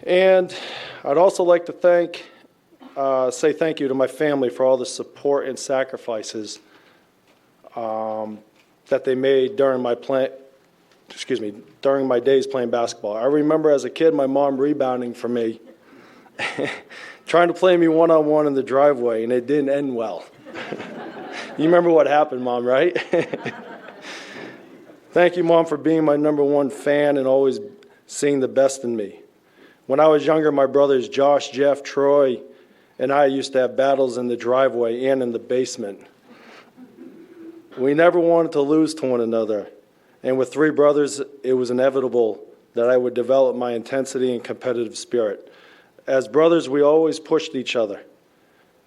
And I'd also like to say thank you to my family for all the support and sacrifices that they made during my days playing basketball. I remember as a kid my mom rebounding for me, trying to play me one-on-one in the driveway, and it didn't end well. You remember what happened, Mom, right? Thank you, Mom, for being my #1 fan and always seeing the best in me. When I was younger, my brothers Josh, Jeff, Troy, and I used to have battles in the driveway and in the basement. We never wanted to lose to one another. And with 3 brothers, it was inevitable that I would develop my intensity and competitive spirit. As brothers, we always pushed each other.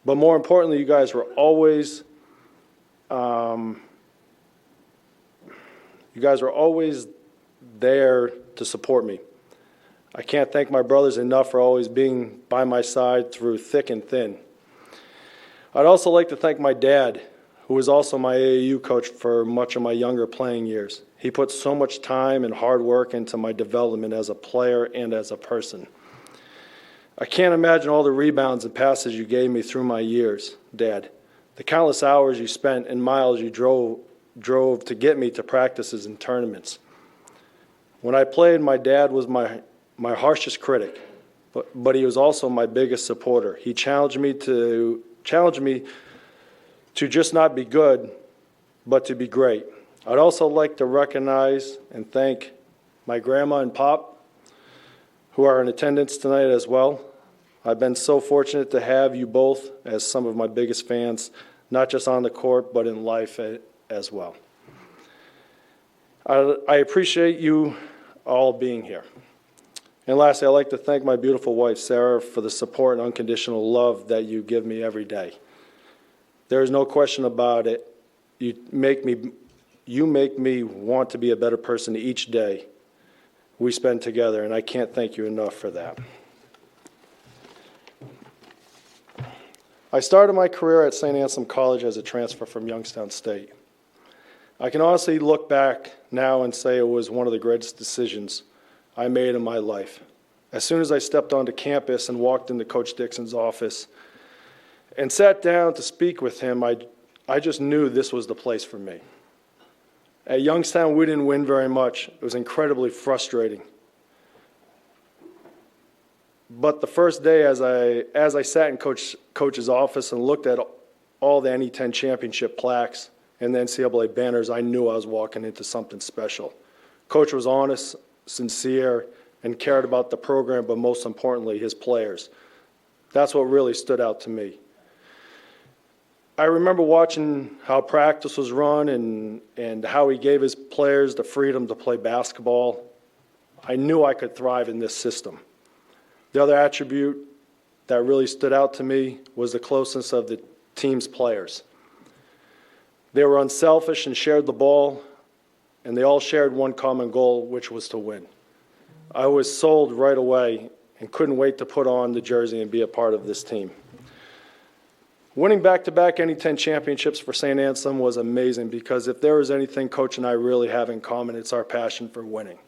But more importantly, you guys were always there to support me. I can't thank my brothers enough for always being by my side through thick and thin. I'd also like to thank my dad, who was also my AAU coach for much of my younger playing years. He put so much time and hard work into my development as a player and as a person. I can't imagine all the rebounds and passes you gave me through my years, Dad. The countless hours you spent and miles you drove to get me to practices and tournaments. When I played, my dad was my harshest critic,
but he was also my biggest supporter. He challenged me to just not be good, but to be great. I'd also like to recognize and thank my grandma and pop, who are in attendance tonight as well. I've been so fortunate to have you both as some of my biggest fans, not just on the court, but in life as well. I appreciate you all being here. And lastly, I'd like to thank my beautiful wife, Sarah, for the support and unconditional love that you give me every day. There is no question about it. You make me want to be a better person each day we spend together, and I can't thank you enough for that. I started my career at St. Anselm College as a transfer from Youngstown State. I can honestly look back now and say it was one of the greatest decisions I made in my life. As soon as I stepped onto campus and walked into Coach Dixon's office and sat down to speak with him, I just knew this was the place for me. At Youngstown, we didn't win very much. It was incredibly frustrating. But the first day, as I sat in Coach's office and looked at all the NE10 championship plaques and the NCAA banners, I knew I was walking into something special. Coach was honest, sincere, and cared about the program, but most importantly, his players. That's what really stood out to me. I remember watching how practice was run and how he gave his players the freedom to play basketball. I knew I could thrive in this system. The other attribute that really stood out to me was the closeness of the team's players. They were unselfish and shared the ball, and they all shared one common goal, which was to win. I was sold right away and couldn't wait to put on the jersey and be a part of this team. Winning back-to-back NE10 championships for St. Anselm was amazing because if there was anything Coach and I really have in common, it's our passion for winning.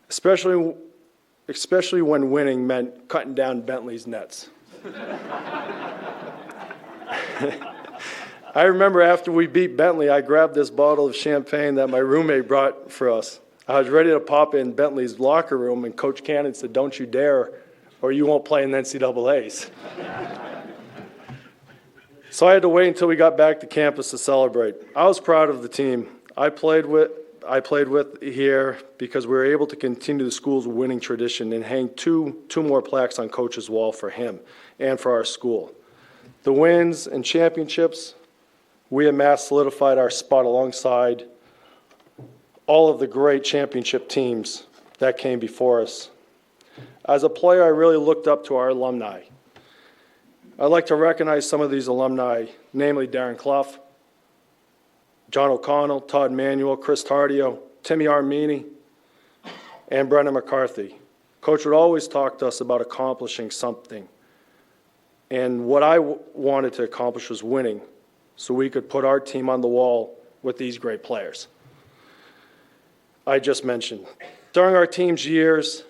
Especially when winning meant cutting down Bentley's nets. I remember after we beat Bentley, I grabbed this bottle of champagne that my roommate brought for us. I was ready to pop in Bentley's locker room, and Coach Cannon said, "Don't you dare, or you won't play in the NCAAs." So I had to wait until we got back to campus to celebrate. I was proud of the team I played with here because we were able to continue the school's winning tradition and hang two more plaques on Coach's wall for him and for our school. The wins and championships we amassed solidified our spot alongside all of the great championship teams that came before us. As a player, I really looked up to our alumni. I'd like to recognize some of these alumni, namely Darren Clough, John O'Connell, Todd Manuel, Chris Tardio, Timmy Armini, and Brendan McCarthy. Coach would always talk to us about accomplishing something. And what I wanted to accomplish was winning so we could put our team on the wall with these great players I just mentioned. During our team's years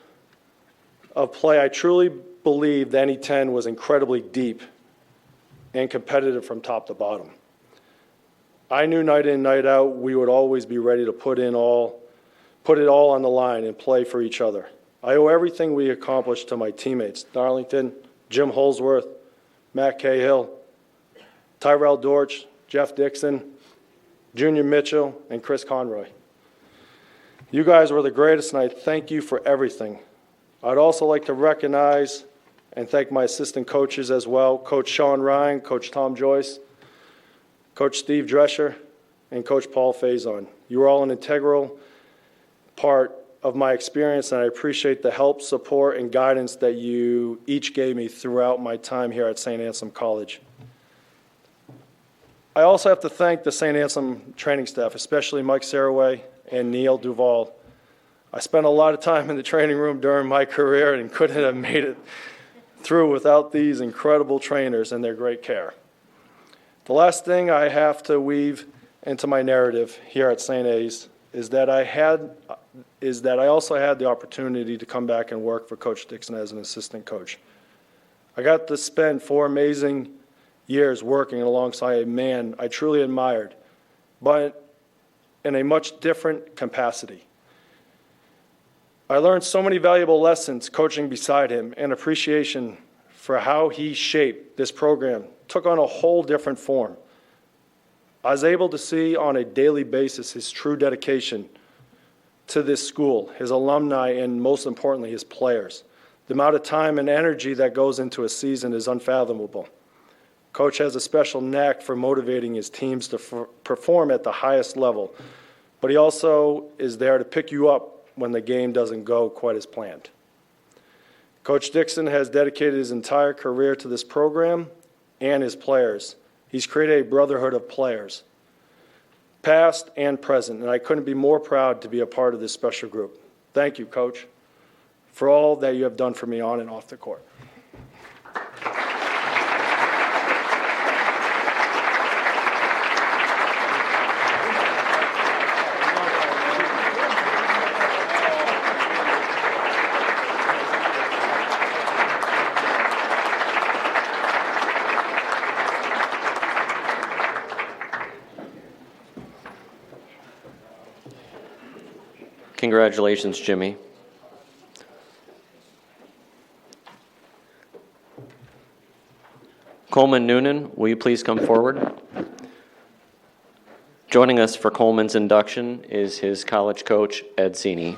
of play, I truly believe the NE10 was incredibly deep and competitive from top to bottom. I knew night in, night out, we would always be ready to put it all on the line and play for each other. I owe everything we accomplished to my teammates, Darlington, Jim Holsworth, Matt Cahill, Tyrell Dortch, Jeff Dixon, Junior Mitchell, and Chris Conroy. You guys were the greatest, and I thank you for everything. I'd also like to recognize and thank my assistant coaches as well, Coach Sean Ryan, Coach Tom Joyce, Coach Steve Drescher, and Coach Paul Faison. You were all an integral part of my experience, and I appreciate the help, support, and guidance that you each gave me throughout my time here at St. Anselm College. I also have to thank the St. Anselm training staff, especially Mike Saraway and Neil Duval. I spent a lot of time in the training room during my career and couldn't have made it through without these incredible trainers and their great care. The last thing I have to weave into my narrative here at St. A's is that I also had the opportunity to come back and work for Coach Dixon as an assistant coach. I got to spend 4 amazing years working alongside a man I truly admired, but in a much different capacity. I learned so many valuable lessons coaching beside him, and appreciation for how he shaped this program took on a whole different form. I was able to see on a daily basis his true dedication to this school, his alumni, and most importantly, his players. The amount of time and energy that goes into a season is unfathomable. Coach has a special knack for motivating his teams to perform at the highest level, but he also is there to pick you up when the game doesn't go quite as planned. Coach Dixon has dedicated his entire career to this program and his players. He's created a brotherhood of players, past and present, and I couldn't be more proud to be a part of this special group. Thank you, Coach, for all that you have done for me on and off the court.
Congratulations, Jimmy. Coleman Noonan, will you please come forward? Joining us for Coleman's induction is his college coach, Ed Sini.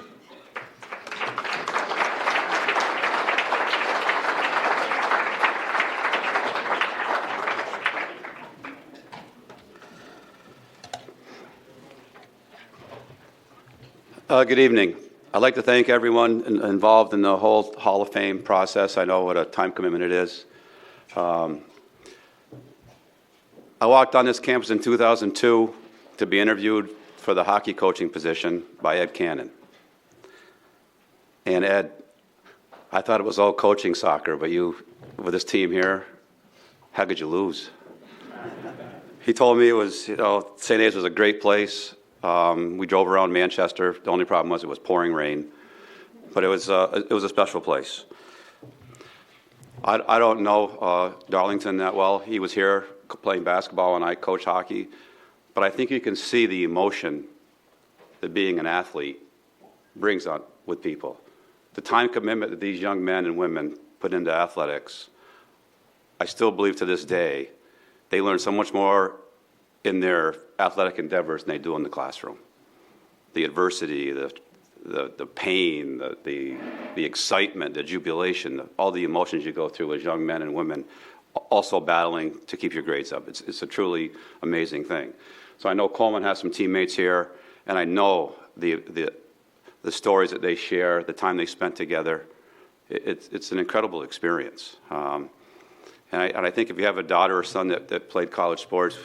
Good evening. I'd like to thank everyone involved in the whole Hall of Fame process. I know what a time commitment it is. I walked on this campus in 2002 to be interviewed for the hockey coaching position by Ed Cannon. And Ed, I thought it was all coaching soccer, but you, with this team here, how could you lose? He told me it was, St. A's was a great place. We drove around Manchester. The only problem was it was pouring rain, but it was a special place. I don't know Darlington that well. He was here playing basketball and I coach hockey, but I think you can see the emotion that being an athlete brings on with people. The time commitment that these young men and women put into athletics, I still believe to this day, they learn so much more in their athletic endeavors than they do in the classroom. The adversity, the pain, the excitement, the jubilation, all the emotions you go through as young men and women, also battling to keep your grades up. It's a truly amazing thing. So I know Coleman has some teammates here, and I know the stories that they share, the time they spent together. It's an incredible experience. And I think if you have a daughter or son that played college sports,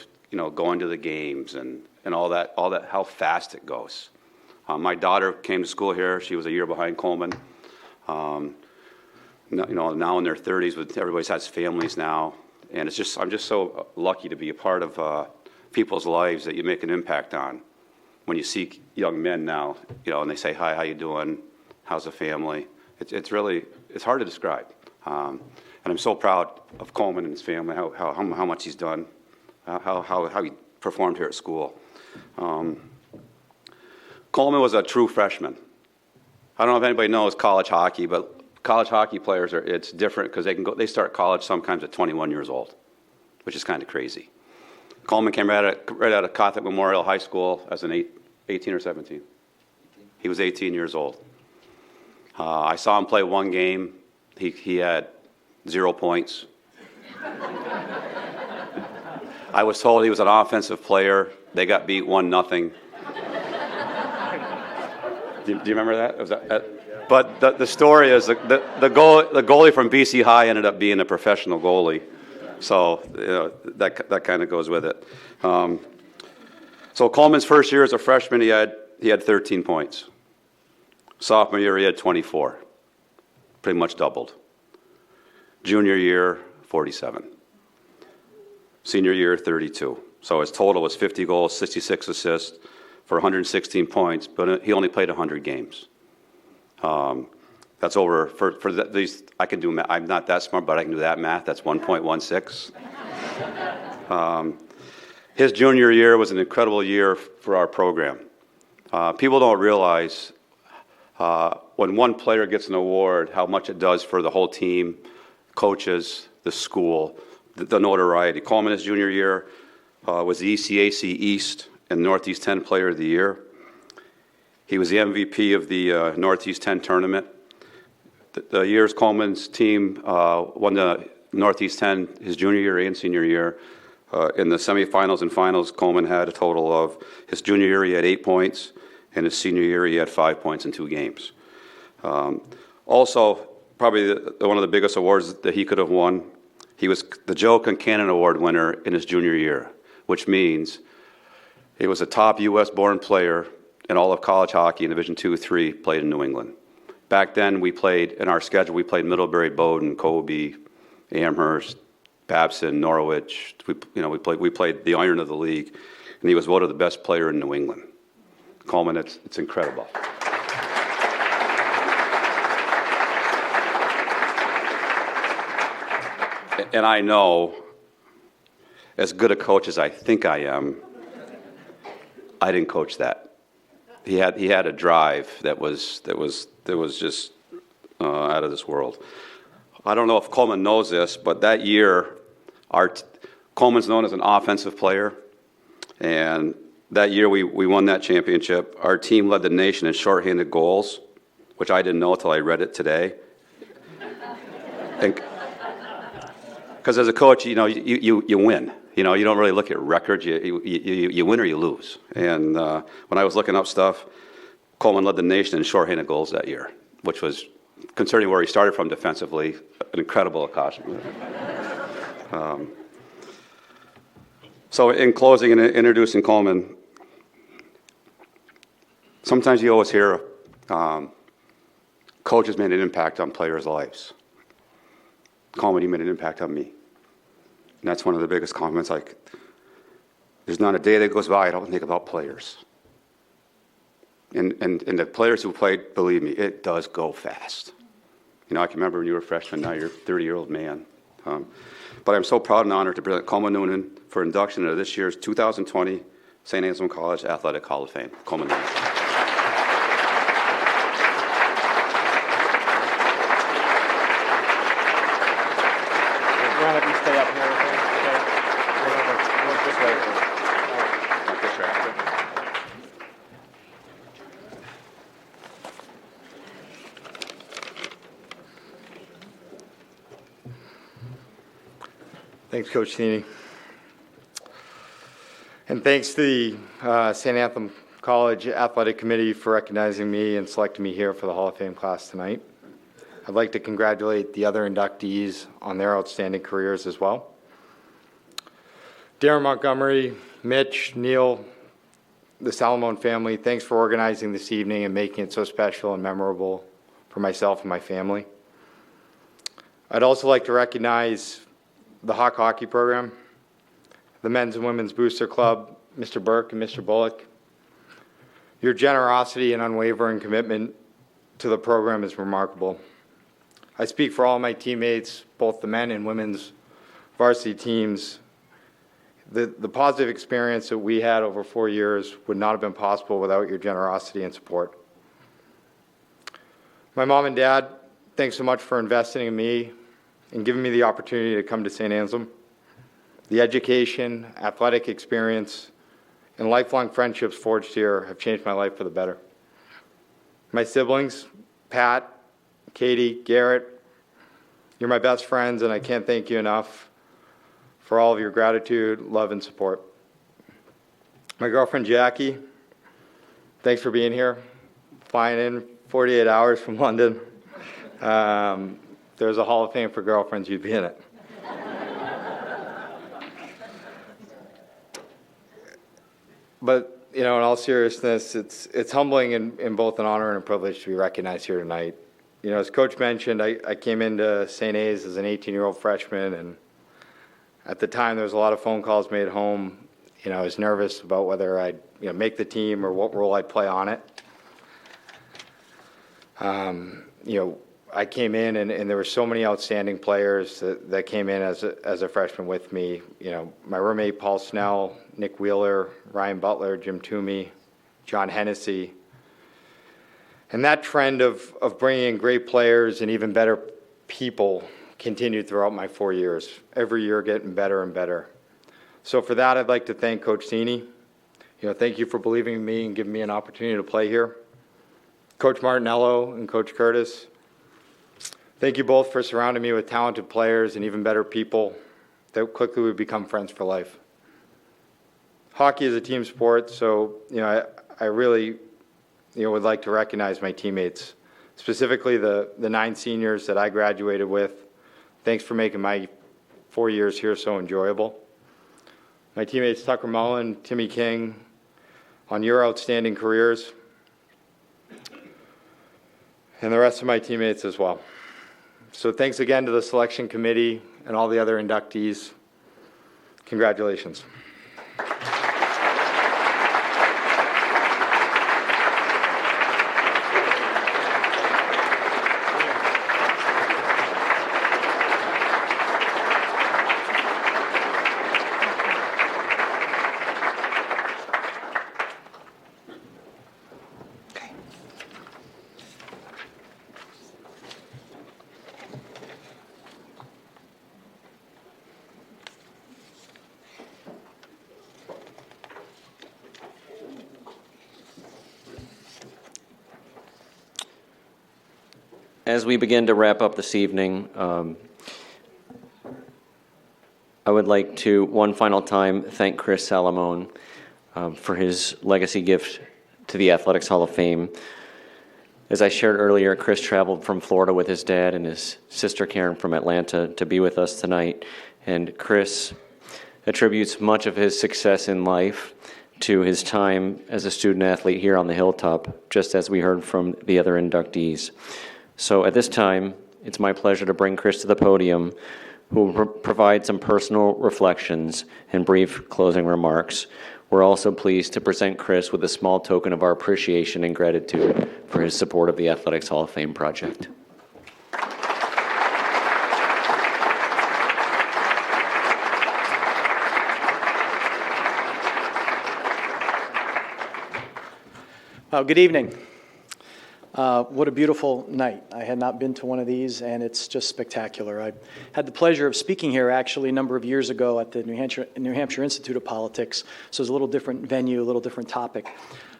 going to the games and all that, how fast it goes. My daughter came to school here. She was a year behind Coleman. Now in their 30s, everybody has families now, and I'm just so lucky to be a part of people's lives that you make an impact on. When you see young men now, and they say, "Hi, how you doing? How's the family?" It's hard to describe. And I'm so proud of Coleman and his family, how much he's done. How he performed here at school. Coleman was a true freshman. I don't know if anybody knows college hockey, but college hockey players it's different because they start college sometimes at 21 years old, which is kind of crazy. Coleman came right out of Catholic Memorial High School as an 18 or 17. He was 18 years old. I saw him play one game. He had 0 points. I was told he was an offensive player. They got beat 1-0. Do you remember that? But the story is the goalie from BC High ended up being a professional goalie. So that kind of goes with it. So Coleman's first year as a freshman, he had 13 points. Sophomore year, he had 24. Pretty much doubled. Junior year, 47. Senior year, 32. So his total was 50 goals, 66 assists for 116 points, but he only played 100 games. That's over, for these, I can do math. I'm not that smart, but I can do that math. That's 1.16. His junior year was an incredible year for our program. People don't realize when one player gets an award, how much it does for the whole team, coaches, the school, the notoriety. Coleman, his junior year, was the ECAC East and Northeast 10 Player of the Year. He was the MVP of the Northeast 10 tournament. The years Coleman's team won the Northeast 10 his junior year and senior year. In the semifinals and finals, Coleman had a total of, his junior year he had 8 points, and his senior year he had 5 points in 2 games. Also, probably one of the biggest awards that he could have won, he was the Joe Concannon Award winner in his junior year, which means he was a top U.S.-born player in all of college hockey in Division II, III, played in New England. Back then, we played, in our schedule, we played Middlebury, Bowdoin, Colby, Amherst, Babson, Norwich. We played the iron of the league, and he was voted the best player in New England. Coleman, it's incredible. And I know, as good a coach as I think I am, I didn't coach that. He had a drive that was just out of this world. I don't know if Coleman knows this, but that year, Coleman's known as an offensive player, and that year we won that championship. Our team led the nation in shorthanded goals, which I didn't know until I read it today. Because as a coach, you win. You don't really look at records. You win or you lose. And when I was looking up stuff, Coleman led the nation in shorthanded goals that year, which was, concerning where he started from defensively, an incredible accomplishment. So in closing and introducing Coleman, sometimes you always hear coaches made an impact on players' lives. Coleman, he made an impact on me. And that's one of the biggest compliments. Like, there's not a day that goes by I don't think about players. And the players who played, believe me, it does go fast. I can remember when you were a freshman, now you're a 30-year-old man. But I'm so proud and honored to present Coleman Noonan for induction into this year's 2020 St. Anselm College Athletic Hall of Fame. Coleman Noonan.
Why don't you stay up here with him? We'll just wait for him.
Thanks, Coach Thiene. And thanks to the St. Anselm College Athletic Committee for recognizing me and selecting me here for the Hall of Fame class tonight. I'd like to congratulate the other inductees on their outstanding careers as well. Darren Montgomery, Mitch, Neil, the Salamone family, thanks for organizing this evening and making it so special and memorable for myself and my family. I'd also like to recognize the Hawk Hockey Program, the Men's and Women's Booster Club, Mr. Burke and Mr. Bullock. Your generosity and unwavering commitment to the program is remarkable. I speak for all my teammates, both the men and women's varsity teams. The positive experience that we had over 4 years would not have been possible without your generosity and support. My mom and dad, thanks so much for investing in me and giving me the opportunity to come to St. Anselm. The education, athletic experience, and lifelong friendships forged here have changed my life for the better. My siblings, Pat, Katie, Garrett, you're my best friends, and I can't thank you enough for all of your gratitude, love, and support. My girlfriend, Jackie, thanks for being here, flying in 48 hours from London. There's a Hall of Fame for girlfriends, you'd be in it. But, in all seriousness, it's humbling and both an honor and a privilege to be recognized here tonight. As Coach mentioned, I came into St. A's as an 18-year-old freshman, and at the time there was a lot of phone calls made home. I was nervous about whether I'd make the team or what role I'd play on it. I came in and there were so many outstanding players that came in as a freshman with me. My roommate Paul Snell, Nick Wheeler, Ryan Butler, Jim Toomey, John Hennessy. And that trend of bringing in great players and even better people continued throughout my 4 years, every year getting better and better. So for that, I'd like to thank Coach Sini. Thank you for believing in me and giving me an opportunity to play here. Coach Martinello and Coach Curtis, thank you both for surrounding me with talented players and even better people that quickly would become friends for life. Hockey is a team sport, so I really would like to recognize my teammates, specifically the 9 seniors that I graduated with. Thanks for making my 4 years here so enjoyable. My teammates Tucker Mullen, Timmy King, on your outstanding careers, and the rest of my teammates as well. So thanks again to the selection committee and all the other inductees. Congratulations.
As we begin to wrap up this evening, I would like to, one final time, thank Chris Salamone for his legacy gift to the Athletics Hall of Fame. As I shared earlier, Chris traveled from Florida with his dad and his sister Karen from Atlanta to be with us tonight. And Chris attributes much of his success in life to his time as a student athlete here on the Hilltop, just as we heard from the other inductees. So at this time, it's my pleasure to bring Chris to the podium, who will provide some personal reflections and brief closing remarks. We're also pleased to present Chris with a small token of our appreciation and gratitude for his support of the Athletics Hall of Fame project.
Good evening. What a beautiful night. I had not been to one of these, and it's just spectacular. I had the pleasure of speaking here actually a number of years ago at the New Hampshire Institute of Politics, so it's a little different venue, a little different topic.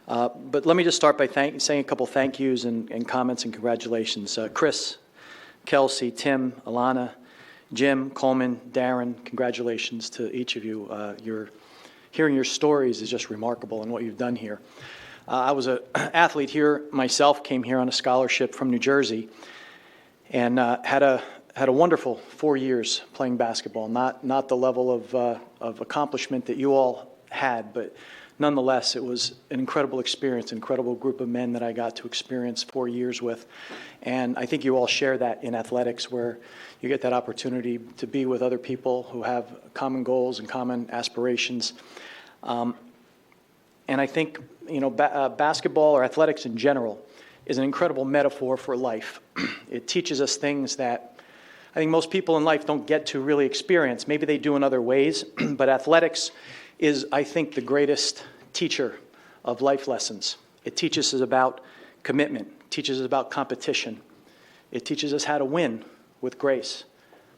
But let me just start by saying a couple thank yous and comments and congratulations. Chris, Kelsey, Tim, Alana, Jim, Coleman, Darren, congratulations to each of you. Hearing your stories is just remarkable and what you've done here. I was an athlete here myself, came here on a scholarship from New Jersey, and had a wonderful 4 years playing basketball. Not the level of accomplishment that you all had, but nonetheless, it was an incredible experience, an incredible group of men that I got to experience 4 years with. And I think you all share that in athletics, where you get that opportunity to be with other people who have common goals and common aspirations. And I think, basketball or athletics in general is an incredible metaphor for life. It teaches us things that I think most people in life don't get to really experience. Maybe they do in other ways, but athletics is, I think, the greatest teacher of life lessons. It teaches us about commitment, teaches us about competition. It teaches us how to win with grace.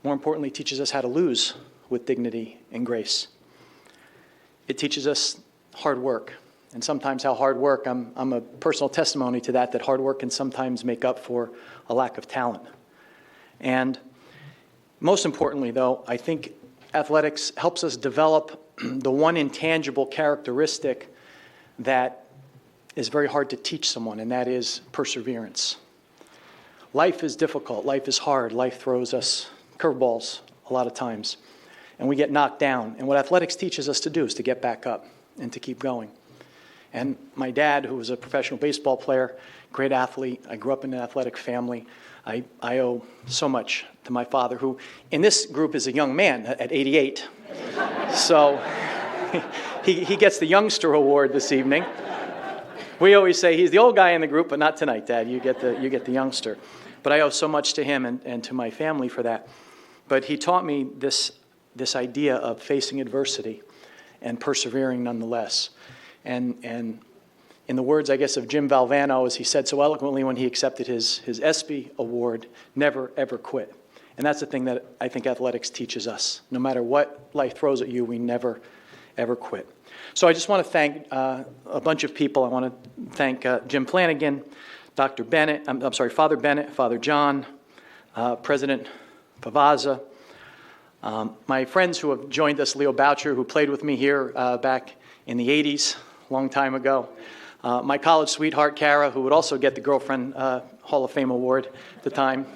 More importantly, it teaches us how to lose with dignity and grace. It teaches us hard work. And sometimes how hard work, I'm a personal testimony to that hard work can sometimes make up for a lack of talent. And most importantly, though, I think athletics helps us develop the one intangible characteristic that is very hard to teach someone, and that is perseverance. Life is difficult. Life is hard. Life throws us curveballs a lot of times, and we get knocked down. And what athletics teaches us to do is to get back up and to keep going. And my dad, who was a professional baseball player, great athlete, I grew up in an athletic family. I owe so much to my father, who in this group is a young man at 88. So he gets the youngster award this evening. We always say he's the old guy in the group, but not tonight, Dad. You get the youngster. But I owe so much to him and to my family for that. But he taught me this idea of facing adversity and persevering nonetheless. And in the words, I guess, of Jim Valvano, as he said so eloquently when he accepted his ESPY award, never, ever quit. And that's the thing that I think athletics teaches us. No matter what life throws at you, we never, ever quit. So I just want to thank a bunch of people. I want to thank Jim Flanagan, Dr. Bennett, Father Bennett, Father John, President Pavaza, my friends who have joined us, Leo Boucher, who played with me here back in the 80s, a long time ago, my college sweetheart, Kara, who would also get the Girlfriend Hall of Fame Award at the time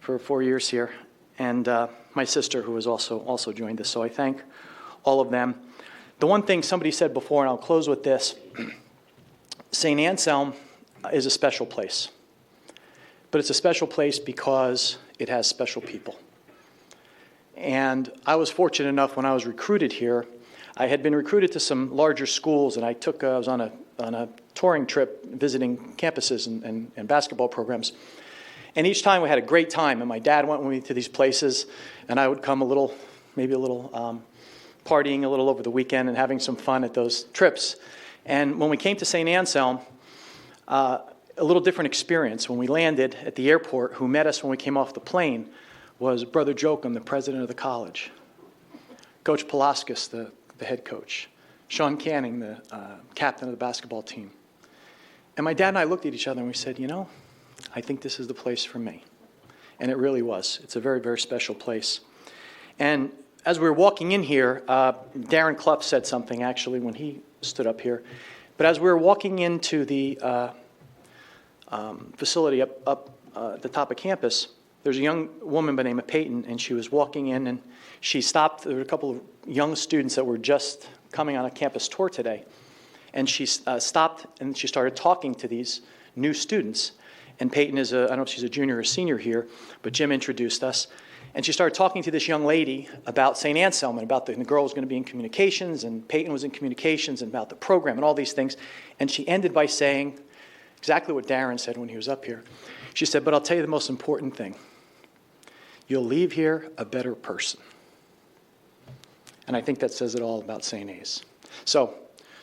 for 4 years here, and my sister, who has also joined us. So I thank all of them. The one thing somebody said before, and I'll close with this, St. Anselm is a special place. But it's a special place because it has special people. And I was fortunate enough when I was recruited here. I had been recruited to some larger schools, and I was on a touring trip visiting campuses and basketball programs. And each time we had a great time, and my dad went with me to these places, and I would come maybe a little partying a little over the weekend and having some fun at those trips. And when we came to St. Anselm, a little different experience. When we landed at the airport, who met us when we came off the plane was Brother Joachim, the president of the college, Coach Palaskis, the head coach, Sean Canning, the captain of the basketball team. And my dad and I looked at each other and we said, I think this is the place for me. And it really was. It's a very, very special place. And as we were walking in here, Darren Clough said something, actually, when he stood up here. But as we were walking into the facility up at the top of campus, there's a young woman by the name of Peyton, and she was walking in, and she stopped. There were a couple of young students that were just coming on a campus tour today. And she stopped, and she started talking to these new students. And Peyton I don't know if she's a junior or senior here, but Jim introduced us. And she started talking to this young lady about St. Anselm and about the girl was going to be in communications, and Peyton was in communications, and about the program and all these things. And she ended by saying exactly what Darren said when he was up here. She said, but I'll tell you the most important thing. You'll leave here a better person. And I think that says it all about St. A's. So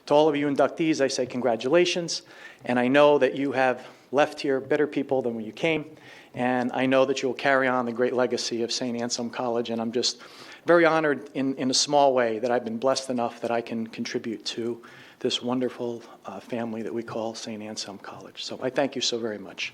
to all of you inductees, I say congratulations. And I know that you have left here better people than when you came. And I know that you'll carry on the great legacy of St. Anselm College. And I'm just very honored in a small way that I've been blessed enough that I can contribute to this wonderful family that we call St. Anselm College. So I thank you so very much.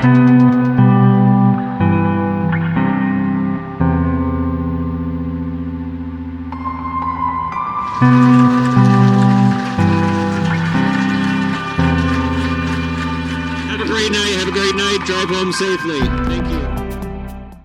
Have a great night. Have a great night. Drive home safely. Thank you.